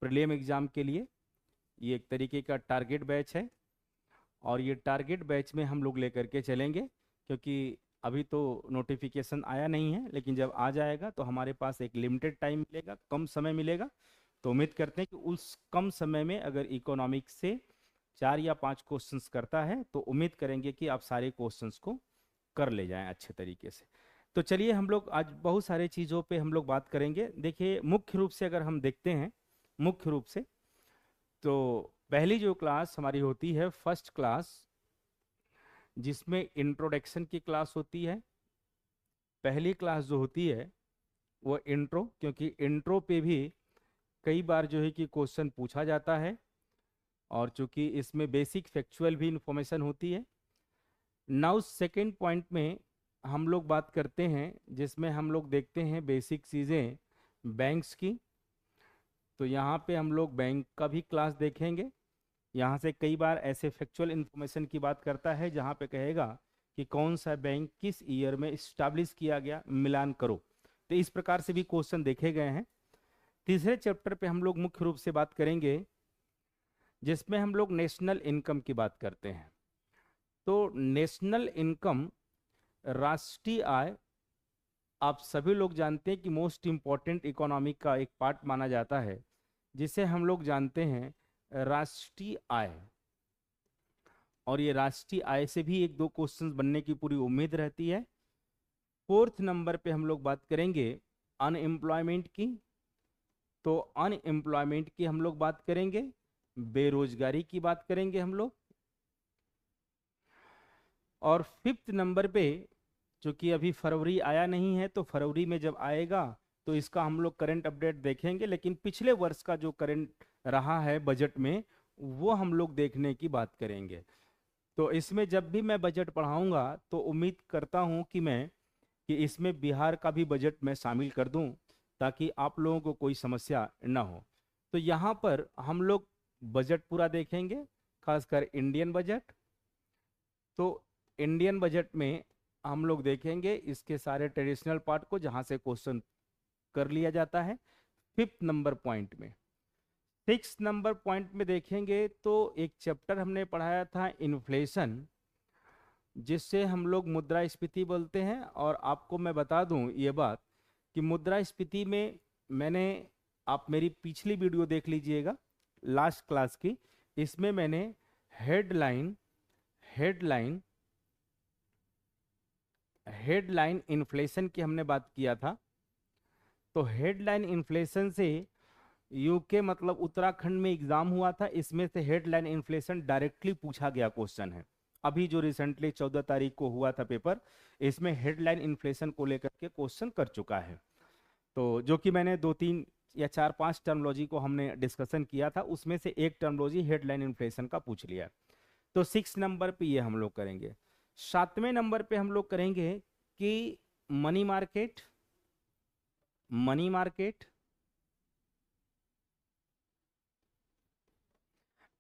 Prelim exam के लिए। ये एक तरीके का टारगेट बैच है, और ये टारगेट बैच में हम लोग लेकर के चलेंगे, क्योंकि अभी तो नोटिफिकेशन आया नहीं है, लेकिन जब आ जाएगा तो हमारे पास एक लिमिटेड टाइम मिलेगा, कम समय मिलेगा। तो उम्मीद करते हैं कि उस कम समय में अगर इकोनॉमिक्स से 4 या 5 क्वेश्चंस करता है तो उम्मीद करेंगे कि आप सारे क्वेश्चंस को कर ले जाएं अच्छे तरीके से। तो चलिए, हम लोग आज बहुत सारे चीज़ों पे हम लोग बात करेंगे। देखिए, मुख्य रूप से अगर हम देखते हैं, मुख्य रूप से तो पहली जो क्लास हमारी होती है फर्स्ट क्लास, जिसमें इंट्रोडक्शन की क्लास होती है। पहली क्लास जो होती है वो इंट्रो, क्योंकि इंट्रो पे भी कई बार जो है कि क्वेश्चन पूछा जाता है, और चूंकि इसमें बेसिक फैक्चुअल भी इंफॉर्मेशन होती है। नाउ सेकंड पॉइंट में हम लोग बात करते हैं, जिसमें हम लोग देखते हैं बेसिक चीज़ें बैंक्स की। तो यहाँ पे हम लोग बैंक का भी क्लास देखेंगे। यहाँ से कई बार ऐसे फैक्चुअल इंफॉर्मेशन की बात करता है जहाँ पे कहेगा कि कौन सा बैंक किस ईयर में इस्टाब्लिश किया गया, मिलान करो। तो इस प्रकार से भी क्वेश्चन देखे गए हैं। तीसरे चैप्टर पे हम लोग मुख्य रूप से बात करेंगे, जिसमें हम लोग नेशनल इनकम की बात करते हैं। तो नेशनल इनकम, राष्ट्रीय आय, आप सभी लोग जानते हैं कि मोस्ट इम्पॉर्टेंट इकोनॉमी का एक पार्ट माना जाता है, जिसे हम लोग जानते हैं राष्ट्रीय आय। और ये राष्ट्रीय आय से भी 1-2 क्वेश्चंस बनने की पूरी उम्मीद रहती है। फोर्थ नंबर पे हम लोग बात करेंगे अनएम्प्लॉयमेंट की। तो अनएम्प्लॉयमेंट की हम लोग बात करेंगे, बेरोजगारी की बात करेंगे हम लोग। और फिफ्थ नंबर पे, चूंकि अभी फरवरी आया नहीं है, तो फरवरी में जब आएगा तो इसका हम लोग करंट अपडेट देखेंगे, लेकिन पिछले वर्ष का जो करंट रहा है बजट में, वो हम लोग देखने की बात करेंगे। तो इसमें जब भी मैं बजट पढ़ाऊंगा तो उम्मीद करता हूं कि इसमें बिहार का भी बजट मैं शामिल कर दूं, ताकि आप लोगों को कोई समस्या ना हो। तो यहाँ पर हम लोग बजट पूरा देखेंगे, खासकर इंडियन बजट। तो इंडियन बजट में हम लोग देखेंगे इसके सारे ट्रेडिशनल पार्ट को, जहाँ से क्वेश्चन कर लिया जाता है फिफ्थ नंबर पॉइंट में। सिक्स नंबर पॉइंट में देखेंगे तो एक चैप्टर हमने पढ़ाया था इन्फ्लेशन, जिससे हम लोग मुद्रास्फीति बोलते हैं। और आपको मैं बता दूं ये बात कि मुद्रास्फीति में मैंने, आप मेरी पिछली वीडियो देख लीजिएगा लास्ट क्लास की, इसमें मैंने हेडलाइन हेडलाइन हेडलाइन इन्फ्लेशन की हमने बात किया था। तो हेडलाइन इन्फ्लेशन से यूके मतलब उत्तराखंड में एग्जाम हुआ था, इसमें से हेडलाइन इन्फ्लेशन डायरेक्टली पूछा गया क्वेश्चन है। अभी जो रिसेंटली 14 तारीख को हुआ था पेपर, इसमें हेडलाइन इन्फ्लेशन को लेकर के क्वेश्चन कर चुका है। तो जो कि मैंने 2-3 या 4-5 टर्मोलॉजी को हमने डिस्कशन किया था, उसमें से एक टर्मोलॉजी हेडलाइन इन्फ्लेशन का पूछ लिया। तो 6 नंबर पे ये हम लोग करेंगे। 7वें नंबर पे हम लोग करेंगे कि money market, money market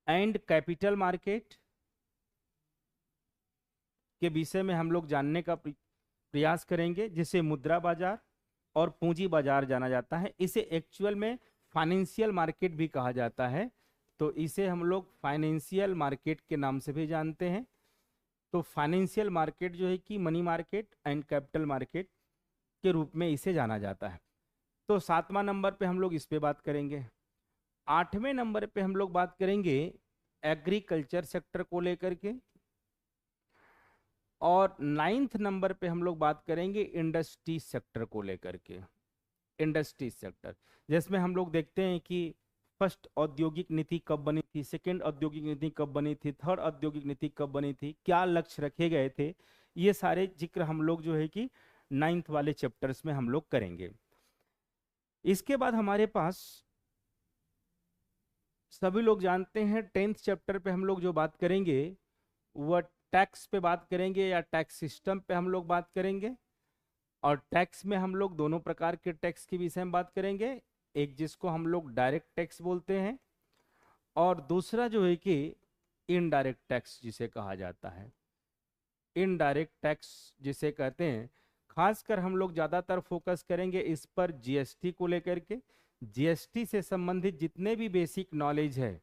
and capital market के विषय में हम लोग जानने का प्रयास करेंगे, जिसे मुद्रा बाजार और पूंजी बाजार जाना जाता है। इसे एक्चुअल में फाइनेंशियल मार्केट भी कहा जाता है, तो इसे हम लोग फाइनेंशियल मार्केट के नाम से भी जानते हैं। तो फाइनेंशियल मार्केट जो है कि money market and capital market के रूप में इसे जाना जाता है। तो 7वां नंबर पे हम लोग इस पे बात करेंगे। 8वें नंबर पे हम लोग बात करेंगे एग्रीकल्चर सेक्टर को लेकर के। और 9th नंबर पे हम लोग बात करेंगे इंडस्ट्री सेक्टर को लेकर के। इंडस्ट्री सेक्टर, जिसमें हम लोग देखते हैं कि फर्स्ट औद्योगिक नीति कब बनी थी, सेकंड औद्योगिक नीति कब बनी थी, थर्ड औद्योगिक नीति कब बनी थी, क्या लक्ष्य रखे गए थे, ये सारे जिक्र हम लोग जो है कि 9th वाले चैप्टर्स में हम लोग करेंगे। इसके बाद हमारे पास, सभी लोग जानते हैं, 10th चैप्टर पे हम लोग जो बात करेंगे वह टैक्स पे बात करेंगे, या टैक्स सिस्टम पे हम लोग बात करेंगे। और टैक्स में हम लोग दोनों प्रकार के टैक्स के विषय में बात करेंगे, एक जिसको हम लोग डायरेक्ट टैक्स बोलते हैं, और दूसरा जो है कि इनडायरेक्ट टैक्स जिसे कहा जाता है। इनडायरेक्ट टैक्स जिसे कहते हैं, खासकर हम लोग ज़्यादातर फोकस करेंगे इस पर जीएसटी को लेकर के। जीएसटी से संबंधित जितने भी बेसिक नॉलेज है,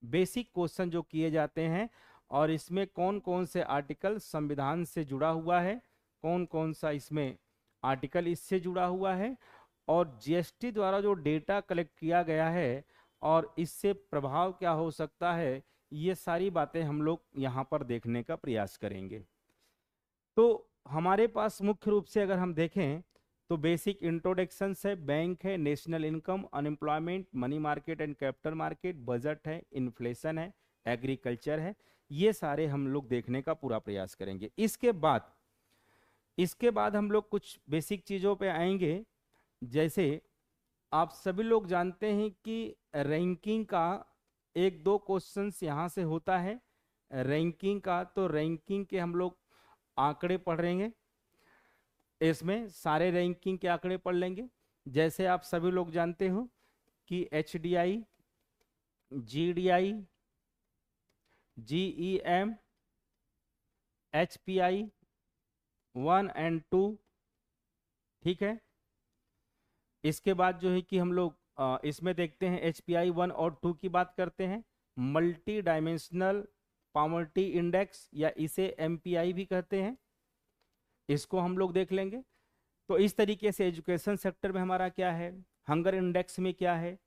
बेसिक क्वेश्चन जो किए जाते हैं, और इसमें कौन कौन से आर्टिकल संविधान से जुड़ा हुआ है, कौन कौन सा इसमें आर्टिकल इससे जुड़ा हुआ है, और जीएसटी द्वारा जो डेटा कलेक्ट किया गया है और इससे प्रभाव क्या हो सकता है, ये सारी बातें हम लोग यहाँ पर देखने का प्रयास करेंगे। तो हमारे पास मुख्य रूप से अगर हम देखें तो बेसिक इंट्रोडक्शन है, बैंक है, national income, unemployment, money market and capital market, budget है, इन्फ्लेशन है, एग्रीकल्चर है, ये सारे हम लोग देखने का पूरा प्रयास करेंगे। इसके बाद हम लोग कुछ बेसिक चीज़ों पे आएंगे। जैसे आप सभी लोग जानते हैं कि रैंकिंग का एक दो क्वेश्चंस यहाँ से होता है रैंकिंग का, तो रैंकिंग के हम लोग आंकड़े पढ़ेंगे, इसमें सारे रैंकिंग के आंकड़े पढ़ लेंगे। जैसे आप सभी लोग जानते हो कि HDI, GDI, GEM, HPI 1 और 2, ठीक है। इसके बाद जो है कि हम लोग इसमें देखते हैं HPI 1 और 2 की बात करते हैं, मल्टी डायमेंशनल पॉवर्टी इंडेक्स या इसे MPI भी कहते हैं, इसको हम लोग देख लेंगे। तो इस तरीके से एजुकेशन सेक्टर में हमारा क्या है, हंगर इंडेक्स में क्या है,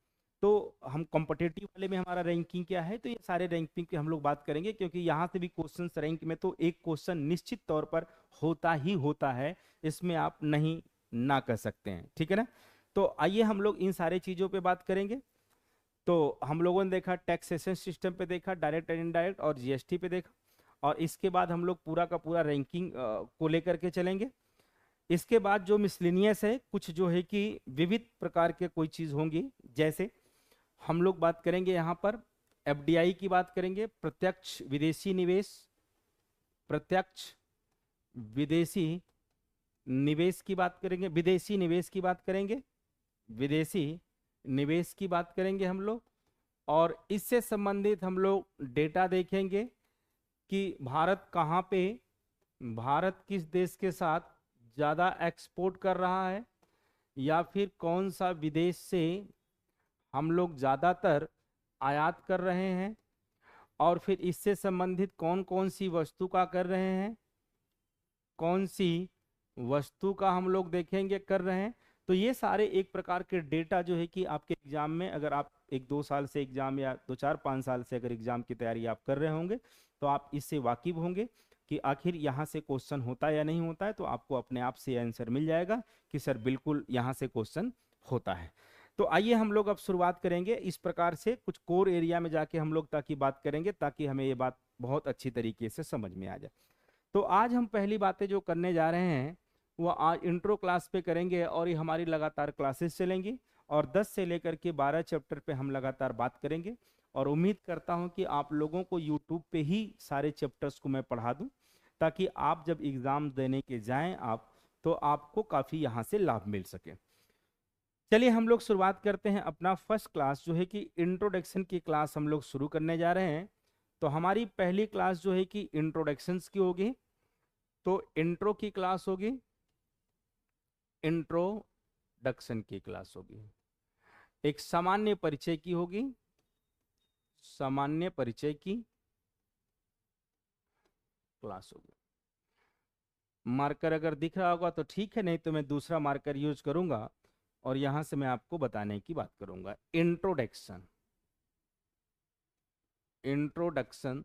तो हम कॉम्पिटिटिव वाले में हमारा रैंकिंग क्या है, तो ये सारे रैंकिंग की हम लोग बात करेंगे, क्योंकि यहाँ से भी क्वेश्चन रैंक में तो एक क्वेश्चन निश्चित तौर पर होता ही होता है, इसमें आप नहीं ना कर सकते हैं, ठीक है ना। तो आइए हम लोग इन सारे चीज़ों पे बात करेंगे। तो हम लोगों ने देखा टैक्सेशन सिस्टम पे देखा, डायरेक्ट एंड इनडायरेक्ट, और जीएसटी पे देखा, और इसके बाद हम लोग पूरा का पूरा रैंकिंग को लेकर के चलेंगे। इसके बाद जो मिसलिनियस है, कुछ जो है कि विविध प्रकार के कोई चीज़ होंगी, जैसे हम लोग बात करेंगे यहाँ पर FDI की बात करेंगे, प्रत्यक्ष विदेशी निवेश, प्रत्यक्ष विदेशी निवेश की बात करेंगे, विदेशी निवेश की बात करेंगे, विदेशी निवेश की बात करेंगे हम लोग, और इससे संबंधित हम लोग डेटा देखेंगे कि भारत कहाँ पे, भारत किस देश के साथ ज़्यादा एक्सपोर्ट कर रहा है, या फिर कौन सा विदेश से हम लोग ज़्यादातर आयात कर रहे हैं, और फिर इससे संबंधित कौन कौन सी वस्तु का कर रहे हैं, कौन सी वस्तु का हम लोग देखेंगे कर रहे हैं। तो ये सारे एक प्रकार के डेटा जो है कि आपके एग्जाम में, अगर आप 1-2 साल से एग्जाम या 2-4-5 साल से अगर एग्जाम की तैयारी आप कर रहे होंगे, तो आप इससे वाकिफ होंगे कि आखिर यहाँ से क्वेश्चन होता है या नहीं होता है, तो आपको अपने आप से आंसर मिल जाएगा कि सर बिल्कुल यहाँ से क्वेश्चन होता है। तो आइए हम लोग अब शुरुआत करेंगे इस प्रकार से, कुछ कोर एरिया में जाके हम लोग ताकि बात करेंगे, ताकि हमें ये बात बहुत अच्छी तरीके से समझ में आ जाए। तो आज हम पहली बातें जो करने जा रहे हैं वो आज इंट्रो क्लास पे करेंगे, और ये हमारी लगातार क्लासेस चलेंगी, और 10 से लेकर के 12 चैप्टर पे हम लगातार बात करेंगे, और उम्मीद करता हूं कि आप लोगों को यूट्यूब पे ही सारे चैप्टर्स को मैं पढ़ा दूं, ताकि आप जब एग्ज़ाम देने के जाएं आप, तो आपको काफ़ी यहाँ से लाभ मिल सके। चलिए हम लोग शुरुआत करते हैं अपना फर्स्ट क्लास जो है कि इंट्रोडक्शन की क्लास हम लोग शुरू करने जा रहे हैं। तो हमारी पहली क्लास जो है कि इंट्रोडक्शंस की होगी, तो इंट्रो की क्लास होगी, इंट्रोडक्शन की क्लास होगी, एक सामान्य परिचय की होगी, सामान्य परिचय की क्लास होगी। मार्कर अगर दिख रहा होगा तो ठीक है, नहीं तो मैं दूसरा मार्कर यूज करूंगा और यहां से मैं आपको बताने की बात करूंगा। इंट्रोडक्शन, इंट्रोडक्शन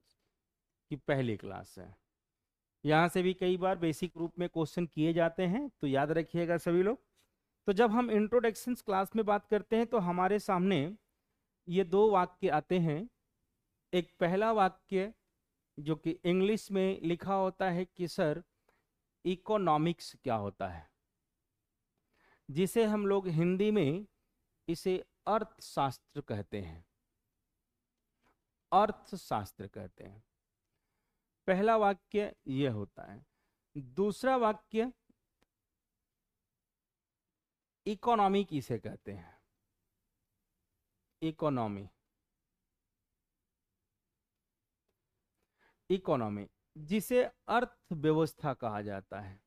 की पहली क्लास है। यहाँ से भी कई बार बेसिक रूप में क्वेश्चन किए जाते हैं, तो याद रखिएगा सभी लोग। तो जब हम इंट्रोडक्शन क्लास में बात करते हैं तो हमारे सामने ये दो वाक्य आते हैं। एक पहला वाक्य जो कि इंग्लिश में लिखा होता है कि सर इकोनॉमिक्स क्या होता है, जिसे हम लोग हिंदी में इसे अर्थशास्त्र कहते हैं, अर्थशास्त्र कहते हैं। पहला वाक्य यह होता है। दूसरा वाक्य इकोनॉमी किसे कहते हैं, इकोनॉमी, इकोनॉमी जिसे अर्थव्यवस्था कहा जाता है,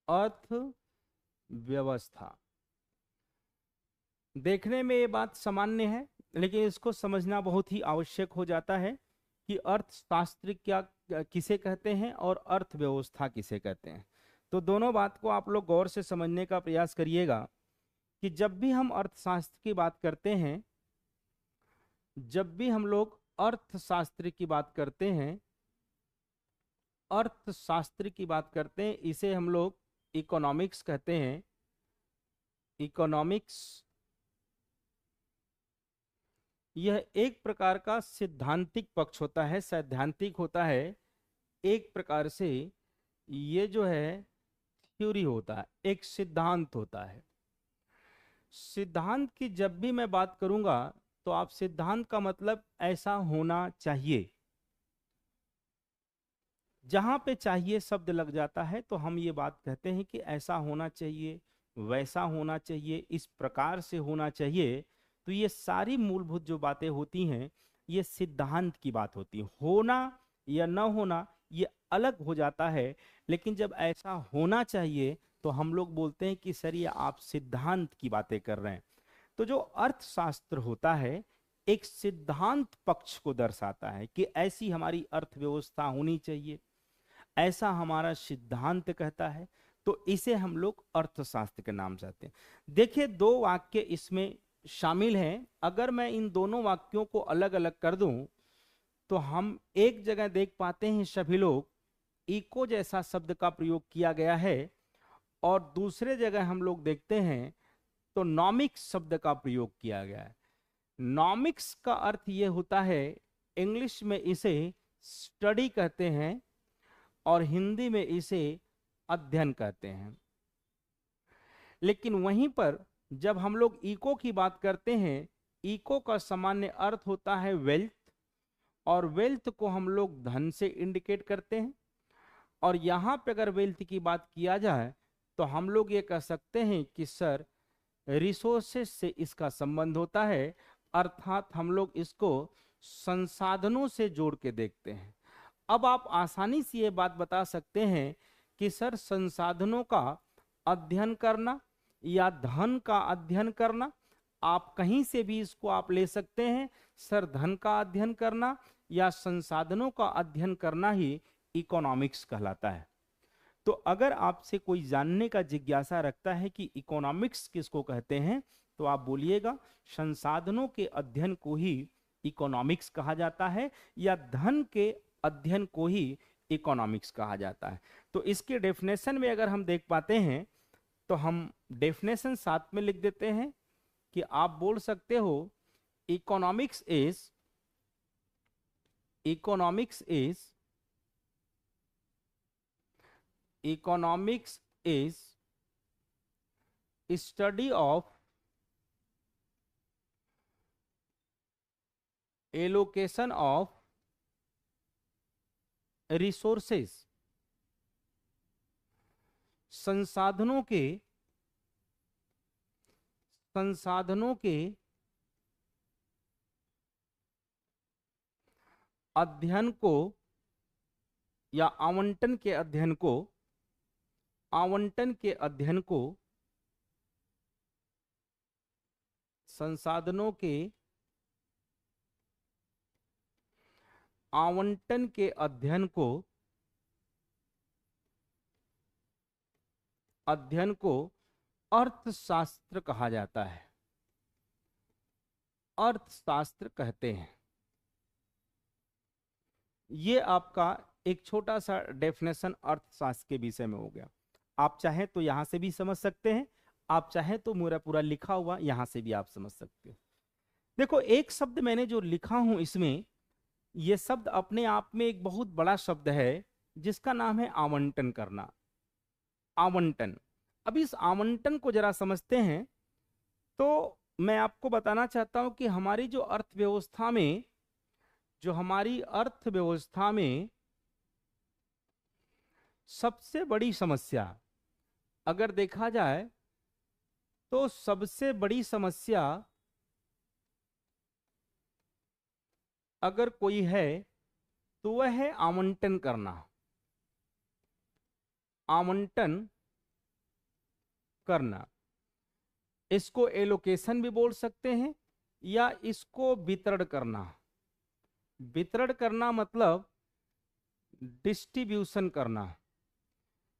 अर्थव्यवस्था। देखने में ये बात सामान्य है, लेकिन इसको समझना बहुत ही आवश्यक हो जाता है कि अर्थशास्त्र क्या किसे कहते हैं और अर्थव्यवस्था किसे कहते हैं। तो दोनों बात को आप लोग गौर से समझने का प्रयास करिएगा कि जब भी हम अर्थशास्त्र की बात करते हैं, जब भी हम लोग अर्थशास्त्र की बात करते हैं, अर्थशास्त्र की बात करते हैं, इसे हम लोग इकोनॉमिक्स कहते हैं। इकोनॉमिक्स यह एक प्रकार का सिद्धांतिक पक्ष होता है, सैद्धांतिक होता है। एक प्रकार से ये जो है थ्योरी होता है, एक सिद्धांत होता है। सिद्धांत की जब भी मैं बात करूंगा तो आप सिद्धांत का मतलब ऐसा होना चाहिए, जहां पे चाहिए शब्द लग जाता है तो हम ये बात कहते हैं कि ऐसा होना चाहिए, वैसा होना चाहिए, इस प्रकार से होना चाहिए। तो ये सारी मूलभूत जो बातें होती हैं, ये सिद्धांत की बात होती है। होना या न होना ये अलग हो जाता है, लेकिन जब ऐसा होना चाहिए तो हम लोग बोलते हैं कि सर ये आप सिद्धांत की बातें कर रहे हैं। तो जो अर्थशास्त्र होता है एक सिद्धांत पक्ष को दर्शाता है कि ऐसी हमारी अर्थव्यवस्था होनी चाहिए, ऐसा हमारा सिद्धांत कहता है। तो इसे हम लोग अर्थशास्त्र के नाम से आते हैं। देखिए, दो वाक्य इसमें शामिल हैं। अगर मैं इन दोनों वाक्यों को अलग अलग कर दूं तो हम एक जगह देख पाते हैं सभी लोग इको जैसा शब्द का प्रयोग किया गया है, और दूसरे जगह हम लोग देखते हैं तो नॉमिक्स शब्द का प्रयोग किया गया है। नॉमिक्स का अर्थ यह होता है, इंग्लिश में इसे स्टडी कहते हैं और हिंदी में इसे अध्ययन कहते हैं। लेकिन वहीं पर जब हम लोग इको की बात करते हैं, इको का सामान्य अर्थ होता है वेल्थ, और वेल्थ को हम लोग धन से इंडिकेट करते हैं। और यहां पे अगर वेल्थ की बात किया जाए तो हम लोग ये कह सकते हैं कि सर रिसोर्सेस से इसका संबंध होता है, अर्थात हम लोग इसको संसाधनों से जोड़ के देखते हैं। अब आप आसानी से ये बात बता सकते हैं कि सर संसाधनों का अध्ययन करना या धन का अध्ययन करना, आप कहीं से भी इसको आप ले सकते हैं। सर धन का अध्ययन करना या संसाधनों का अध्ययन करना ही इकोनॉमिक्स कहलाता है। तो अगर आपसे कोई जानने का जिज्ञासा रखता है कि इकोनॉमिक्स किसको कहते हैं, तो आप बोलिएगा संसाधनों के अध्ययन को ही इकोनॉमिक्स कहा जाता है, या धन के अध्ययन को ही इकोनॉमिक्स कहा जाता है। तो इसके डेफिनेशन में अगर हम देख पाते हैं तो हम डेफिनेशन साथ में लिख देते हैं कि आप बोल सकते हो economics is economics is study of allocation of resources, संसाधनों के अध्ययन को या आवंटन के अध्ययन को संसाधनों के आवंटन के अध्ययन को अर्थशास्त्र कहा जाता है, अर्थशास्त्र कहते हैं। ये आपका एक छोटा सा डेफिनेशन अर्थशास्त्र के विषय में हो गया। आप चाहें तो यहां से भी समझ सकते हैं, आप चाहें तो मेरा पूरा लिखा हुआ यहां से भी आप समझ सकते हो। देखो, एक शब्द मैंने जो लिखा हूं इसमें, यह शब्द अपने आप में एक बहुत बड़ा शब्द है जिसका नाम है आवंटन करना। आवंटन, अब इस आवंटन को जरा समझते हैं तो मैं आपको बताना चाहता हूं कि हमारी जो अर्थव्यवस्था में सबसे बड़ी समस्या अगर देखा जाए तो सबसे बड़ी समस्या अगर कोई है तो वह है आवंटन करना। आवंटन करना इसको एलोकेशन भी बोल सकते हैं या इसको वितरण करना। वितरण करना मतलब डिस्ट्रीब्यूशन करना।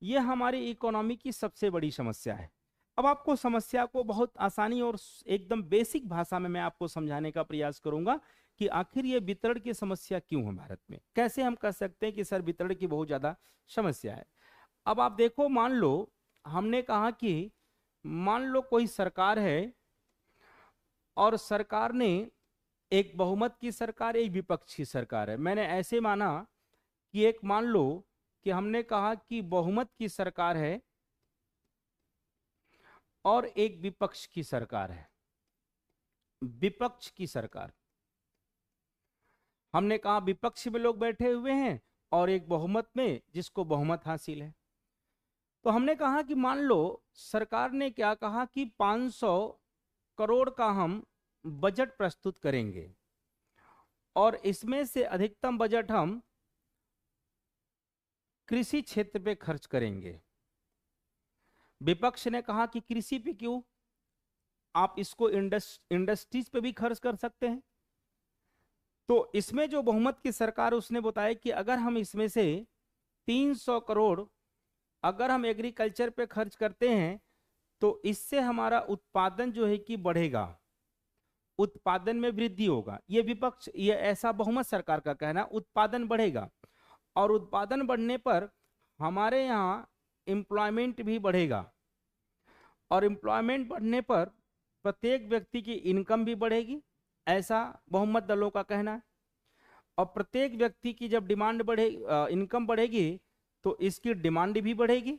यह हमारी इकोनॉमी की सबसे बड़ी समस्या है। अब आपको समस्या को बहुत आसानी और एकदम बेसिक भाषा में मैं आपको समझाने का प्रयास करूंगा कि आखिर ये वितरण की समस्या क्यों है भारत में। कैसे हम कह सकते हैं कि सर वितरण की बहुत ज्यादा समस्या है। अब आप देखो, मान लो हमने कहा कि मान लो कोई सरकार है और सरकार ने एक बहुमत की सरकार, एक विपक्ष की सरकार है। मैंने ऐसे माना कि एक मान लो कि हमने कहा कि बहुमत की सरकार है और एक विपक्ष की सरकार है। विपक्ष की सरकार, हमने कहा विपक्ष में लोग बैठे हुए हैं और एक बहुमत में जिसको बहुमत हासिल है। तो हमने कहा कि मान लो सरकार ने क्या कहा कि 500 करोड़ का हम बजट प्रस्तुत करेंगे और इसमें से अधिकतम बजट हम कृषि क्षेत्र पे खर्च करेंगे। विपक्ष ने कहा कि कृषि पे क्यों, आप इसको इंडस्ट्रीज पे भी खर्च कर सकते हैं। तो इसमें जो बहुमत की सरकार उसने बताया कि अगर हम इसमें से 300 करोड़ अगर हम एग्रीकल्चर पे खर्च करते हैं तो इससे हमारा उत्पादन जो है कि बढ़ेगा, उत्पादन में वृद्धि होगा। ये विपक्ष, ये ऐसा बहुमत सरकार का कहना, उत्पादन बढ़ेगा और उत्पादन बढ़ने पर हमारे यहाँ एम्प्लॉयमेंट भी बढ़ेगा और एम्प्लॉयमेंट बढ़ने पर प्रत्येक व्यक्ति की इनकम भी बढ़ेगी, ऐसा बहुमत दलों का कहना है। और प्रत्येक व्यक्ति की जब डिमांड बढ़े, इनकम बढ़ेगी तो इसकी डिमांड भी बढ़ेगी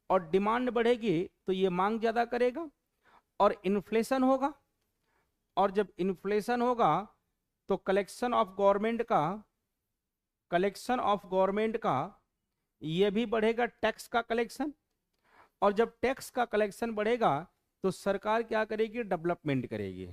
और डिमांड बढ़ेगी तो ये मांग ज्यादा करेगा और इन्फ्लेशन होगा। और जब इन्फ्लेशन होगा तो कलेक्शन ऑफ गवर्नमेंट का ये भी बढ़ेगा, टैक्स का कलेक्शन। और जब टैक्स का कलेक्शन बढ़ेगा तो सरकार क्या करेगी, डेवलपमेंट करेगी।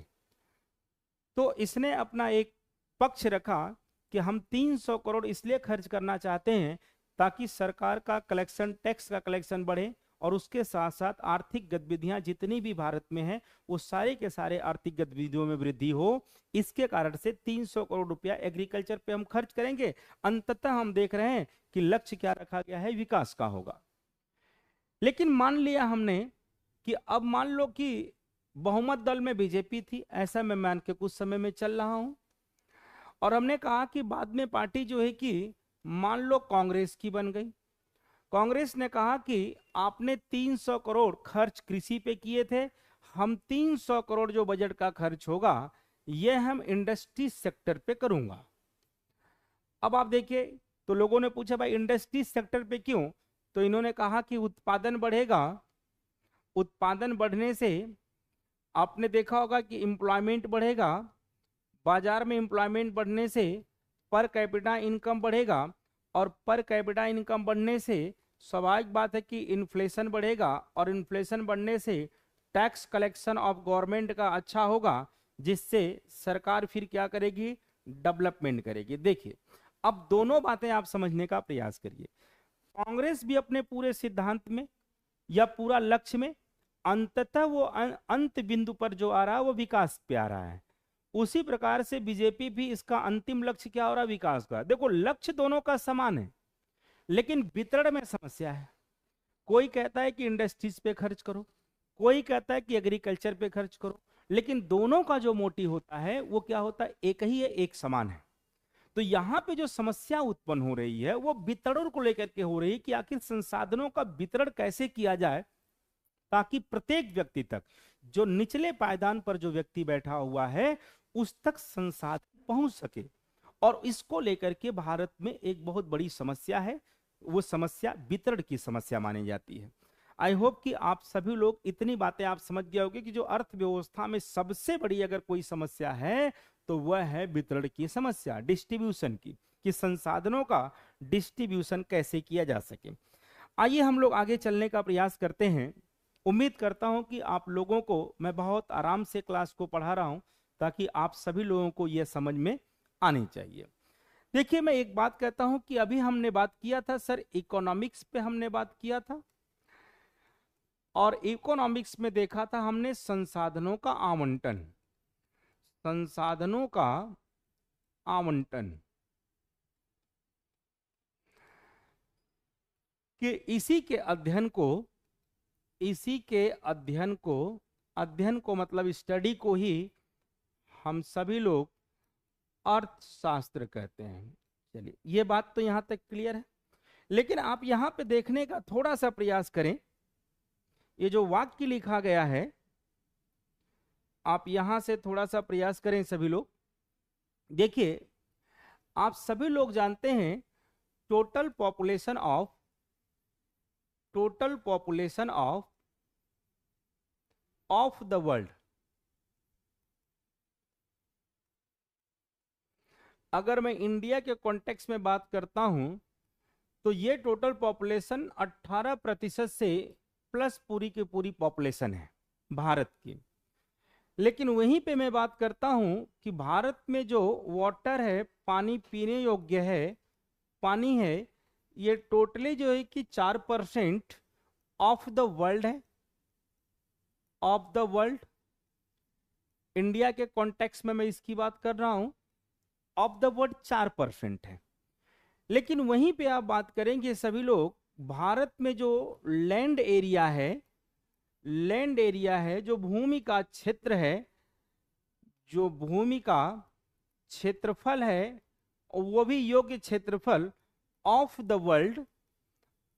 तो इसने अपना एक पक्ष रखा कि हम 300 करोड़ इसलिए खर्च करना चाहते हैं ताकि सरकार का कलेक्शन, टैक्स का कलेक्शन बढ़े और उसके साथ साथ आर्थिक गतिविधियां जितनी भी भारत में है वो सारे के सारे आर्थिक गतिविधियों में वृद्धि हो। इसके कारण से 300 करोड़ रुपया एग्रीकल्चर पे हम खर्च करेंगे। अंततः हम देख रहे हैं कि लक्ष्य क्या रखा गया है, विकास का होगा। लेकिन मान लिया हमने कि अब मान लो कि बहुमत दल में बीजेपी थी, ऐसा मैं मान के कुछ समय में चल रहा हूं, और हमने कहा कि बाद में पार्टी जो है कि मान लो कांग्रेस की बन गई। कांग्रेस ने कहा कि आपने 300 करोड़ खर्च कृषि पे किए थे, हम 300 करोड़ जो बजट का खर्च होगा ये हम इंडस्ट्री सेक्टर पे करूंगा। अब आप देखिए, तो लोगों ने पूछा भाई इंडस्ट्री सेक्टर पे क्यों, तो इन्होंने कहा कि उत्पादन बढ़ेगा, उत्पादन बढ़ने से आपने देखा होगा कि एम्प्लॉयमेंट बढ़ेगा, बाजार में एम्प्लॉयमेंट बढ़ने से पर कैपिटा इनकम बढ़ेगा और पर कैपिटा इनकम बढ़ने से स्वाभाविक बात है कि इन्फ्लेशन बढ़ेगा और इन्फ्लेशन बढ़ने से टैक्स कलेक्शन ऑफ गवर्नमेंट का अच्छा होगा, जिससे सरकार फिर क्या करेगी, डेवलपमेंट करेगी। देखिए, अब दोनों बातें आप समझने का प्रयास करिए। कांग्रेस भी अपने पूरे सिद्धांत में या पूरा लक्ष्य में अंततः वो अंत बिंदु पर जो आ रहा है वो विकास पे आ रहा है। उसी प्रकार से बीजेपी भी इसका अंतिम लक्ष्य क्या हो रहा है, विकास का। देखो, लक्ष्य दोनों का समान है लेकिन वितरण में समस्या है। कोई कहता है कि इंडस्ट्रीज पे खर्च करो, कोई कहता है कि एग्रीकल्चर पे खर्च करो, लेकिन दोनों का जो मोटिव होता है वो क्या होता है, एक ही है, एक समान है। तो यहाँ पे जो समस्या उत्पन्न हो रही है वो वितरण को लेकर के हो रही है कि आखिर संसाधनों का वितरण कैसे किया जाए ताकि प्रत्येक व्यक्ति तक, जो निचले पायदान पर जो व्यक्ति बैठा हुआ है उस तक संसाधन पहुंच सके। और इसको लेकर के भारत में एक बहुत बड़ी समस्या है, वो समस्या वितरण की समस्या मानी जाती है। आई होप कि आप सभी लोग इतनी बातें आप समझ गए होंगे कि जो अर्थव्यवस्था में सबसे बड़ी अगर कोई समस्या है तो वह है वितरण की समस्या, डिस्ट्रीब्यूशन की, कि संसाधनों का डिस्ट्रीब्यूशन कैसे किया जा सके। आइए हम लोग आगे चलने का प्रयास करते हैं। उम्मीद करता हूं कि आप लोगों को मैं बहुत आराम से क्लास को पढ़ा रहा हूं ताकि आप सभी लोगों को यह समझ में आनी चाहिए। देखिए, मैं एक बात कहता हूं कि अभी हमने बात किया था सर, इकोनॉमिक्स पे हमने बात किया था और इकोनॉमिक्स में देखा था हमने संसाधनों का आवंटन, संसाधनों का आवंटन, कि इसी के अध्ययन को, इसी के अध्ययन को मतलब स्टडी को ही हम सभी लोग अर्थशास्त्र कहते हैं। चलिए, ये बात तो यहां तक क्लियर है। लेकिन आप यहां पे देखने का थोड़ा सा प्रयास करें, ये जो वाक्य लिखा गया है, आप यहां से थोड़ा सा प्रयास करें सभी लोग। देखिए, आप सभी लोग जानते हैं total population of the world, अगर मैं इंडिया के कॉन्टेक्स्ट में बात करता हूं तो ये टोटल पॉपुलेशन 18% से प्लस पूरी की पूरी पॉपुलेशन है भारत की। लेकिन वहीं पे मैं बात करता हूं कि भारत में जो वाटर है, पानी पीने योग्य है, पानी है, ये टोटली जो है कि 4% ऑफ द वर्ल्ड है, ऑफ द वर्ल्ड। इंडिया के कॉन्टेक्स्ट में मैं इसकी बात कर रहा हूं, ऑफ द वर्ल्ड 4% है। लेकिन वहीं पे आप बात करेंगे सभी लोग, भारत में जो लैंड एरिया है, लैंड एरिया है, जो भूमि का क्षेत्र है, जो भूमि का क्षेत्रफल है, वो भी योग्य क्षेत्रफल of the world,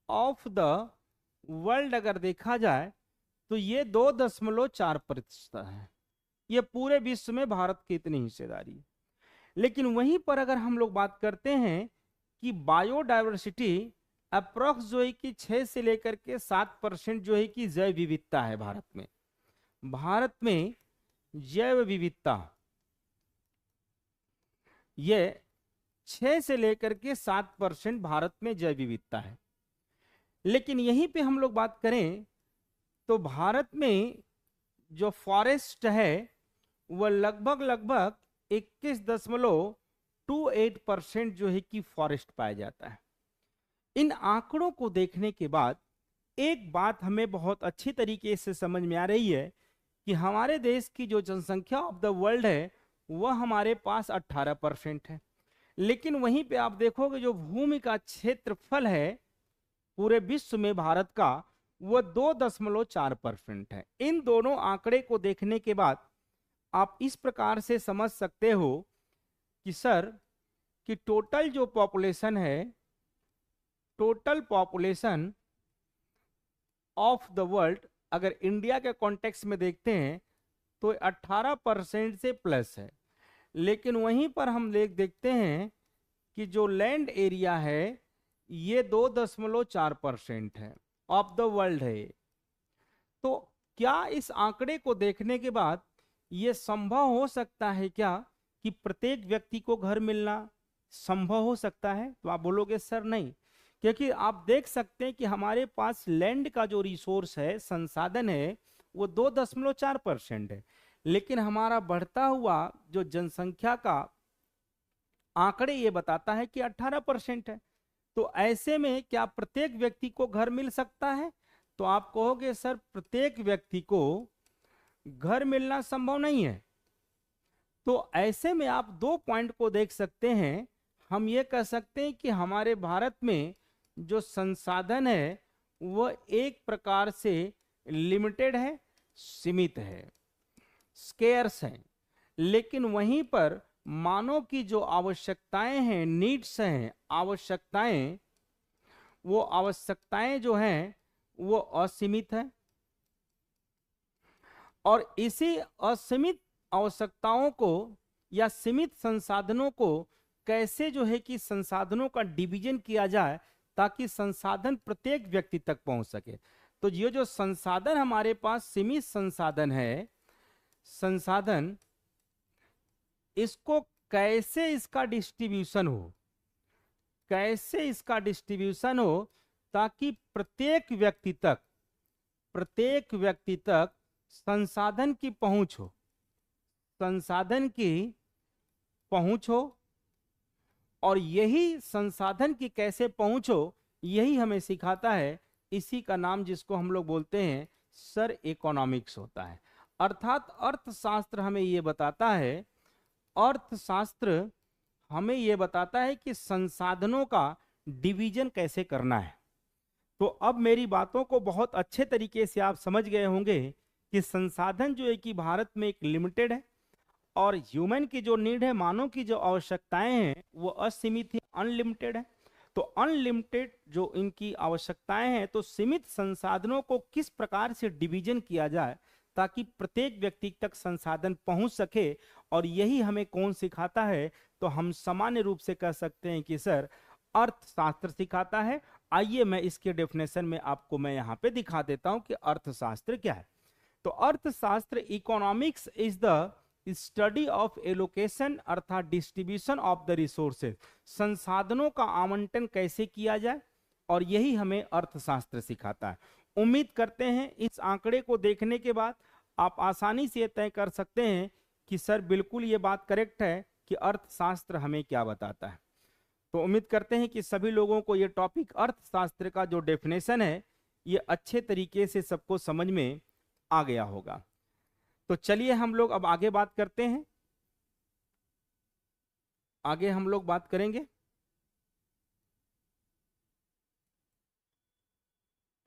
of the world अगर देखा जाए तो ये 2.4% है। ये पूरे विश्व में भारत की इतनी हिस्सेदारी है। लेकिन वहीं पर अगर हम लोग बात करते हैं कि बायोडायवर्सिटी अप्रोक्स जो है कि 6 से लेकर के 7% जो है कि जैव विविधता है भारत में। भारत में जैव विविधता ये 6 से लेकर के 7% भारत में जैव विविधता है। लेकिन यहीं पे हम लोग बात करें तो भारत में जो फॉरेस्ट है वह लगभग 21.28% जो है कि फॉरेस्ट पाया जाता है। इन आंकड़ों को देखने के बाद एक बात हमें बहुत अच्छी तरीके से समझ में आ रही है कि हमारे देश की जो जनसंख्या ऑफ द वर्ल्ड है वह हमारे पास 18% है। लेकिन वहीं पे आप देखोगे जो भूमि का क्षेत्रफल है पूरे विश्व में भारत का, वह 2.4% है। इन दोनों आंकड़े को देखने के बाद आप इस प्रकार से समझ सकते हो कि सर कि टोटल जो पॉपुलेशन है, total population of the world अगर इंडिया के कॉन्टेक्स्ट में देखते हैं तो 18% से प्लस है। लेकिन वहीं पर हम देखते हैं कि जो लैंड एरिया है ये 2.4% है, ऑफ द वर्ल्ड है। तो क्या इस आंकड़े को देखने के बाद यह संभव हो सकता है क्या कि प्रत्येक व्यक्ति को घर मिलना संभव हो सकता है? तो आप बोलोगे सर नहीं, क्योंकि आप देख सकते हैं कि हमारे पास लैंड का जो रिसोर्स है, संसाधन है, वो 2.4% है। लेकिन हमारा बढ़ता हुआ जो जनसंख्या का आंकड़े ये बताता है कि 18% है। तो ऐसे में क्या प्रत्येक व्यक्ति को घर मिल सकता है? तो आप कहोगे सर प्रत्येक व्यक्ति को घर मिलना संभव नहीं है। तो ऐसे में आप 2 पॉइंट को देख सकते हैं। हम ये कह सकते हैं कि हमारे भारत में जो संसाधन है वह एक प्रकार से लिमिटेड है, सीमित है, स्केर्स है। लेकिन वहीं पर मानव की जो आवश्यकताएं हैं, नीड्स हैं, आवश्यकताएं, वो आवश्यकताएं जो हैं वो असीमित है। और इसी असीमित आवश्यकताओं को या सीमित संसाधनों को कैसे जो है कि संसाधनों का डिवीजन किया जाए ताकि संसाधन प्रत्येक व्यक्ति तक पहुंच सके। तो ये जो संसाधन हमारे पास सीमित संसाधन है, संसाधन, इसको कैसे इसका डिस्ट्रीब्यूशन हो, कैसे इसका डिस्ट्रीब्यूशन हो ताकि प्रत्येक व्यक्ति तक संसाधन की पहुंच हो, संसाधन की पहुंच हो। और यही संसाधन की कैसे पहुंच हो यही हमें सिखाता है, इसी का नाम जिसको हम लोग बोलते हैं सर इकोनॉमिक्स होता है। अर्थात अर्थशास्त्र हमें ये बताता है, अर्थशास्त्र हमें ये बताता है कि संसाधनों का डिवीजन कैसे करना है। तो अब मेरी बातों को बहुत अच्छे तरीके से आप समझ गए होंगे कि संसाधन जो है कि भारत में एक लिमिटेड है, और ह्यूमन की जो नीड है, मानव की जो आवश्यकताएं हैं, वो असीमित है, अनलिमिटेड है। तो अनलिमिटेड जो इनकी आवश्यकताएं हैं, तो सीमित संसाधनों को किस प्रकार से डिवीजन किया जाए ताकि प्रत्येक व्यक्ति तक संसाधन पहुंच सके, और यही हमें कौन सिखाता है? तो हम सामान्य रूप से कह सकते हैं कि सर अर्थशास्त्र सिखाता है। आइए मैं इसके डेफिनेशन में आपको मैं यहाँ पे दिखा देता हूं कि अर्थशास्त्र क्या है। तो अर्थशास्त्र, economics is the study of allocation अर्थात डिस्ट्रीब्यूशन ऑफ द रिसोर्सेज, संसाधनों का आवंटन कैसे किया जाए, और यही हमें अर्थशास्त्र सिखाता है। उम्मीद करते हैं इस आंकड़े को देखने के बाद आप आसानी से तय कर सकते हैं कि सर बिल्कुल ये बात करेक्ट है कि अर्थशास्त्र हमें क्या बताता है। तो उम्मीद करते हैं कि सभी लोगों को ये टॉपिक अर्थशास्त्र का जो डेफिनेशन है ये अच्छे तरीके से सबको समझ में आ गया होगा। तो चलिए हम लोग अब आगे बात करते हैं। आगे हम लोग बात करेंगे,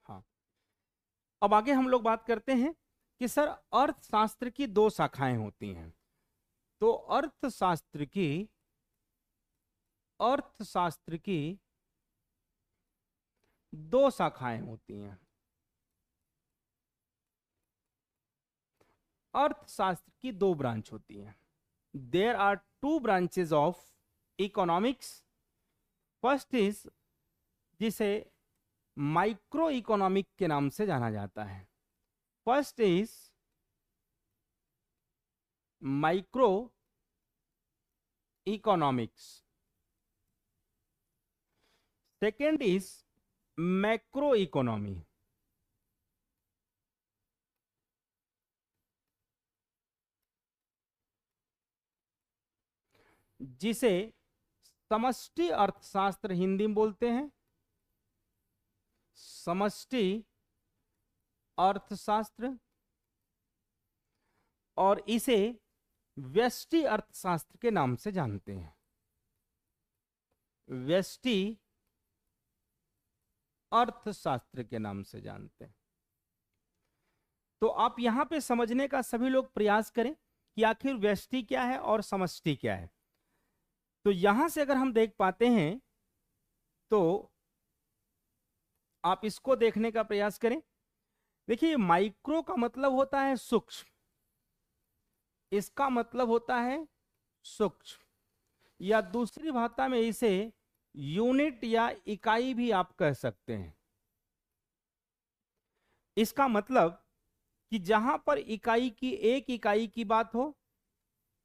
हाँ, अब आगे हम लोग बात करते हैं कि सर अर्थशास्त्र की दो शाखाएं होती हैं। तो अर्थशास्त्र की दो शाखाएं होती हैं। अर्थशास्त्र की दो ब्रांच होती हैं। There are two branches of economics. First is, जिसे माइक्रो इकोनॉमिक के नाम से जाना जाता है। First is micro economics, second is macro economy. जिसे समष्टि अर्थशास्त्र हिंदी में बोलते हैं, समष्टि अर्थशास्त्र, और इसे व्यष्टि अर्थशास्त्र के नाम से जानते हैं। व्यष्टि अर्थशास्त्र के नाम से जानते हैं। तो आप यहां पे समझने का सभी लोग प्रयास करें कि आखिर व्यष्टि क्या है और समष्टि क्या है। तो यहां से अगर हम देख पाते हैं तो आप इसको देखने का प्रयास करें। देखिए, माइक्रो का मतलब होता है सूक्ष्म, इसका मतलब होता है सूक्ष्म, या दूसरी भाषा में इसे यूनिट या इकाई भी आप कह सकते हैं। इसका मतलब कि जहां पर इकाई की, एक इकाई की बात हो,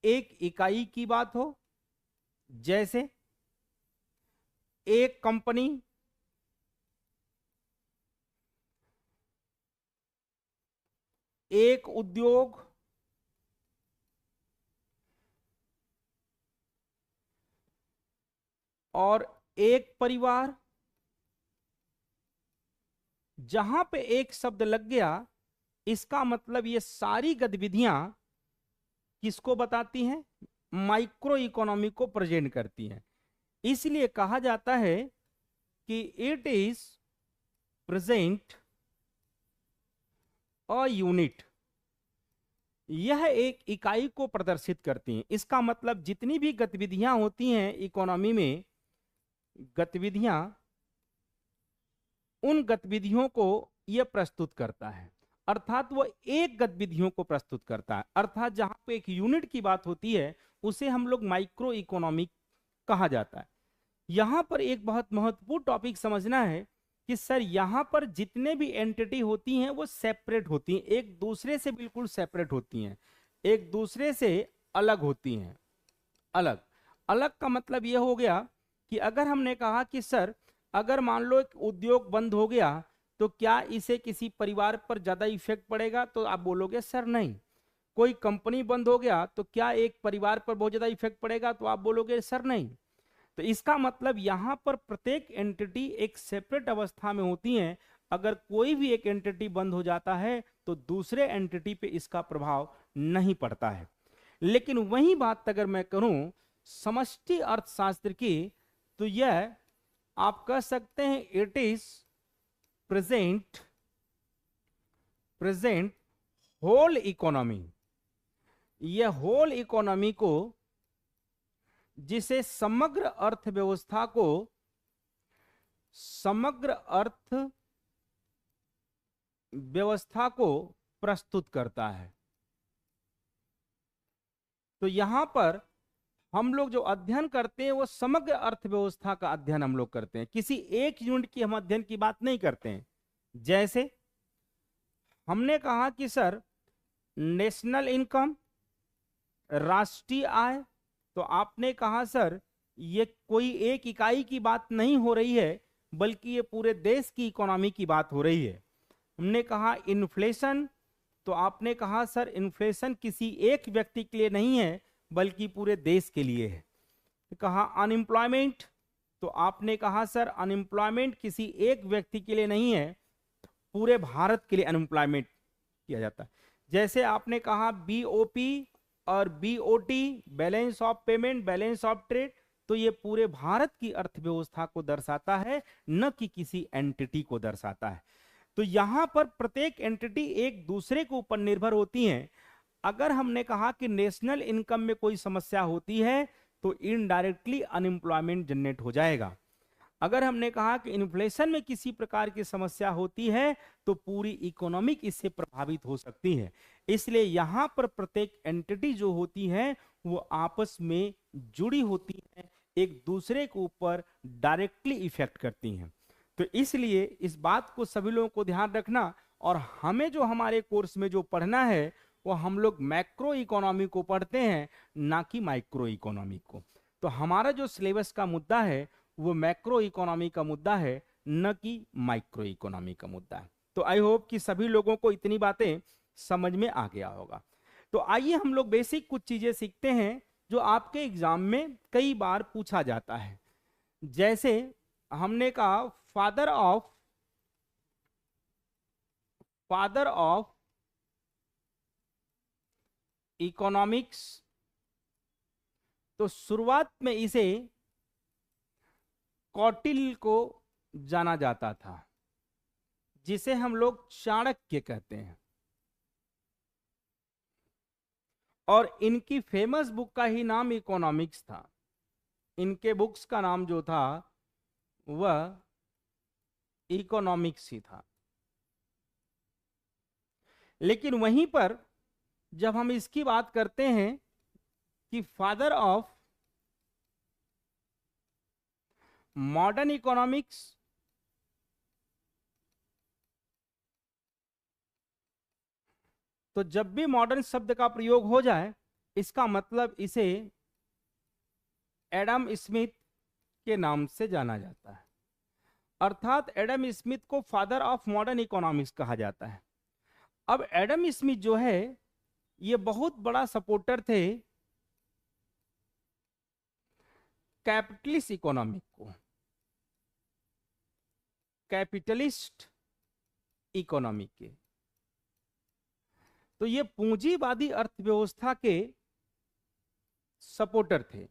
एक इकाई की बात हो, जैसे एक कंपनी, एक उद्योग, और एक परिवार। जहां पे एक शब्द लग गया, इसका मतलब ये सारी गतिविधियां किसको बताती हैं? माइक्रो इकोनॉमी को प्रेजेंट करती हैं। इसलिए कहा जाता है कि it is present a unit, यह एक इकाई को प्रदर्शित करती हैं। इसका मतलब जितनी भी गतिविधियां होती हैं इकोनॉमी में, गतिविधियां, उन गतिविधियों को यह प्रस्तुत करता है। अर्थात वो एक गतिविधियों को प्रस्तुत करता है। अर्थात जहां पे एक यूनिट की बात होती है उसे हम लोग माइक्रो इकोनॉमिक कहा जाता है। यहां पर एक बहुत महत्वपूर्ण टॉपिक समझना है कि सर यहां पर जितने भी एंटिटी होती हैं वो सेपरेट होती हैं, एक दूसरे से बिल्कुल सेपरेट होती हैं, एक दूसरे से अलग होती हैं। अलग अलग का मतलब यह हो गया कि अगर हमने कहा कि सर अगर मान लो एक उद्योग बंद हो गया तो क्या इसे किसी परिवार पर ज्यादा इफेक्ट पड़ेगा? तो आप बोलोगे सर नहीं। कोई कंपनी बंद हो गया तो क्या एक परिवार पर बहुत ज्यादा इफेक्ट पड़ेगा? तो आप बोलोगे सर नहीं। तो इसका मतलब यहां पर प्रत्येक एंटिटी एक सेपरेट अवस्था में होती हैं, अगर कोई भी एक एंटिटी बंद हो जाता है तो दूसरे एंटिटी पे इसका प्रभाव नहीं पड़ता है। लेकिन वही बात अगर मैं करूं समष्टि अर्थशास्त्र की, तो यह आप कह सकते हैं it is present whole economy. यह होल इकोनॉमी को, जिसे समग्र अर्थव्यवस्था को, समग्र अर्थव्यवस्था को प्रस्तुत करता है। तो यहां पर हम लोग जो अध्ययन करते हैं वो समग्र अर्थव्यवस्था का अध्ययन हम लोग करते हैं, किसी एक यूनिट की हम अध्ययन की बात नहीं करते हैं। जैसे हमने कहा कि सर नेशनल इनकम, राष्ट्रीय आय, तो आपने कहा सर ये कोई एक इकाई की बात नहीं हो रही है बल्कि ये पूरे देश की इकोनॉमी की बात हो रही है। हमने कहा इन्फ्लेशन, तो आपने कहा सर इन्फ्लेशन किसी एक व्यक्ति के लिए नहीं है बल्कि पूरे देश के लिए है। कहा अनएम्प्लॉयमेंट, तो आपने कहा सर अनएम्प्लॉयमेंट किसी एक व्यक्ति के लिए नहीं है, पूरे भारत के लिए अनएम्प्लॉयमेंट किया जाता है। जैसे आपने कहा बीओपी और BOT, balance of payment, balance of trade, तो ये पूरे भारत की अर्थव्यवस्था को दर्शाता है, न कि किसी एंटिटी को दर्शाता है। तो यहां पर प्रत्येक एंटिटी एक दूसरे के ऊपर निर्भर होती हैं। अगर हमने कहा कि नेशनल इनकम में कोई समस्या होती है तो इनडायरेक्टली अनएम्प्लॉयमेंट जनरेट हो जाएगा। अगर हमने कहा कि इन्फ्लेशन में किसी प्रकार की समस्या होती है तो पूरी इकोनॉमिक इससे प्रभावित हो सकती है। इसलिए यहां पर प्रत्येक एंटिटी जो होती है वो आपस में जुड़ी होती है, एक दूसरे के ऊपर डायरेक्टली इफेक्ट करती हैं। तो इसलिए इस बात को सभी लोगों को ध्यान रखना, और हमें जो हमारे कोर्स में जो पढ़ना है वो हम लोग मैक्रो इकोनॉमी को पढ़ते हैं, ना कि माइक्रो इकोनॉमी को। तो हमारा जो सिलेबस का मुद्दा है वो मैक्रो इकोनॉमी का मुद्दा है, न कि माइक्रो इकोनॉमी का मुद्दा है। तो आई होप कि सभी लोगों को इतनी बातें समझ में आ गया होगा। तो आइए हम लोग बेसिक कुछ चीजें सीखते हैं जो आपके एग्जाम में कई बार पूछा जाता है। जैसे हमने कहा फादर ऑफ इकोनॉमिक्स, तो शुरुआत में इसे कौटिल्य को जाना जाता था, जिसे हम लोग चाणक्य कहते हैं, और इनकी फेमस बुक का ही नाम इकोनॉमिक्स था। इनके बुक्स का नाम जो था वह इकोनॉमिक्स ही था। लेकिन वहीं पर जब हम इसकी बात करते हैं कि फादर ऑफ मॉडर्न इकोनॉमिक्स, तो जब भी मॉडर्न शब्द का प्रयोग हो जाए इसका मतलब इसे एडम स्मिथ के नाम से जाना जाता है। अर्थात एडम स्मिथ को फादर ऑफ मॉडर्न इकोनॉमिक्स कहा जाता है। अब एडम स्मिथ जो है ये बहुत बड़ा सपोर्टर थे कैपिटलिस्ट इकोनॉमिक को, कैपिटलिस्ट इकोनॉमी के। तो ये पूंजीवादी अर्थव्यवस्था के सपोर्टर थे।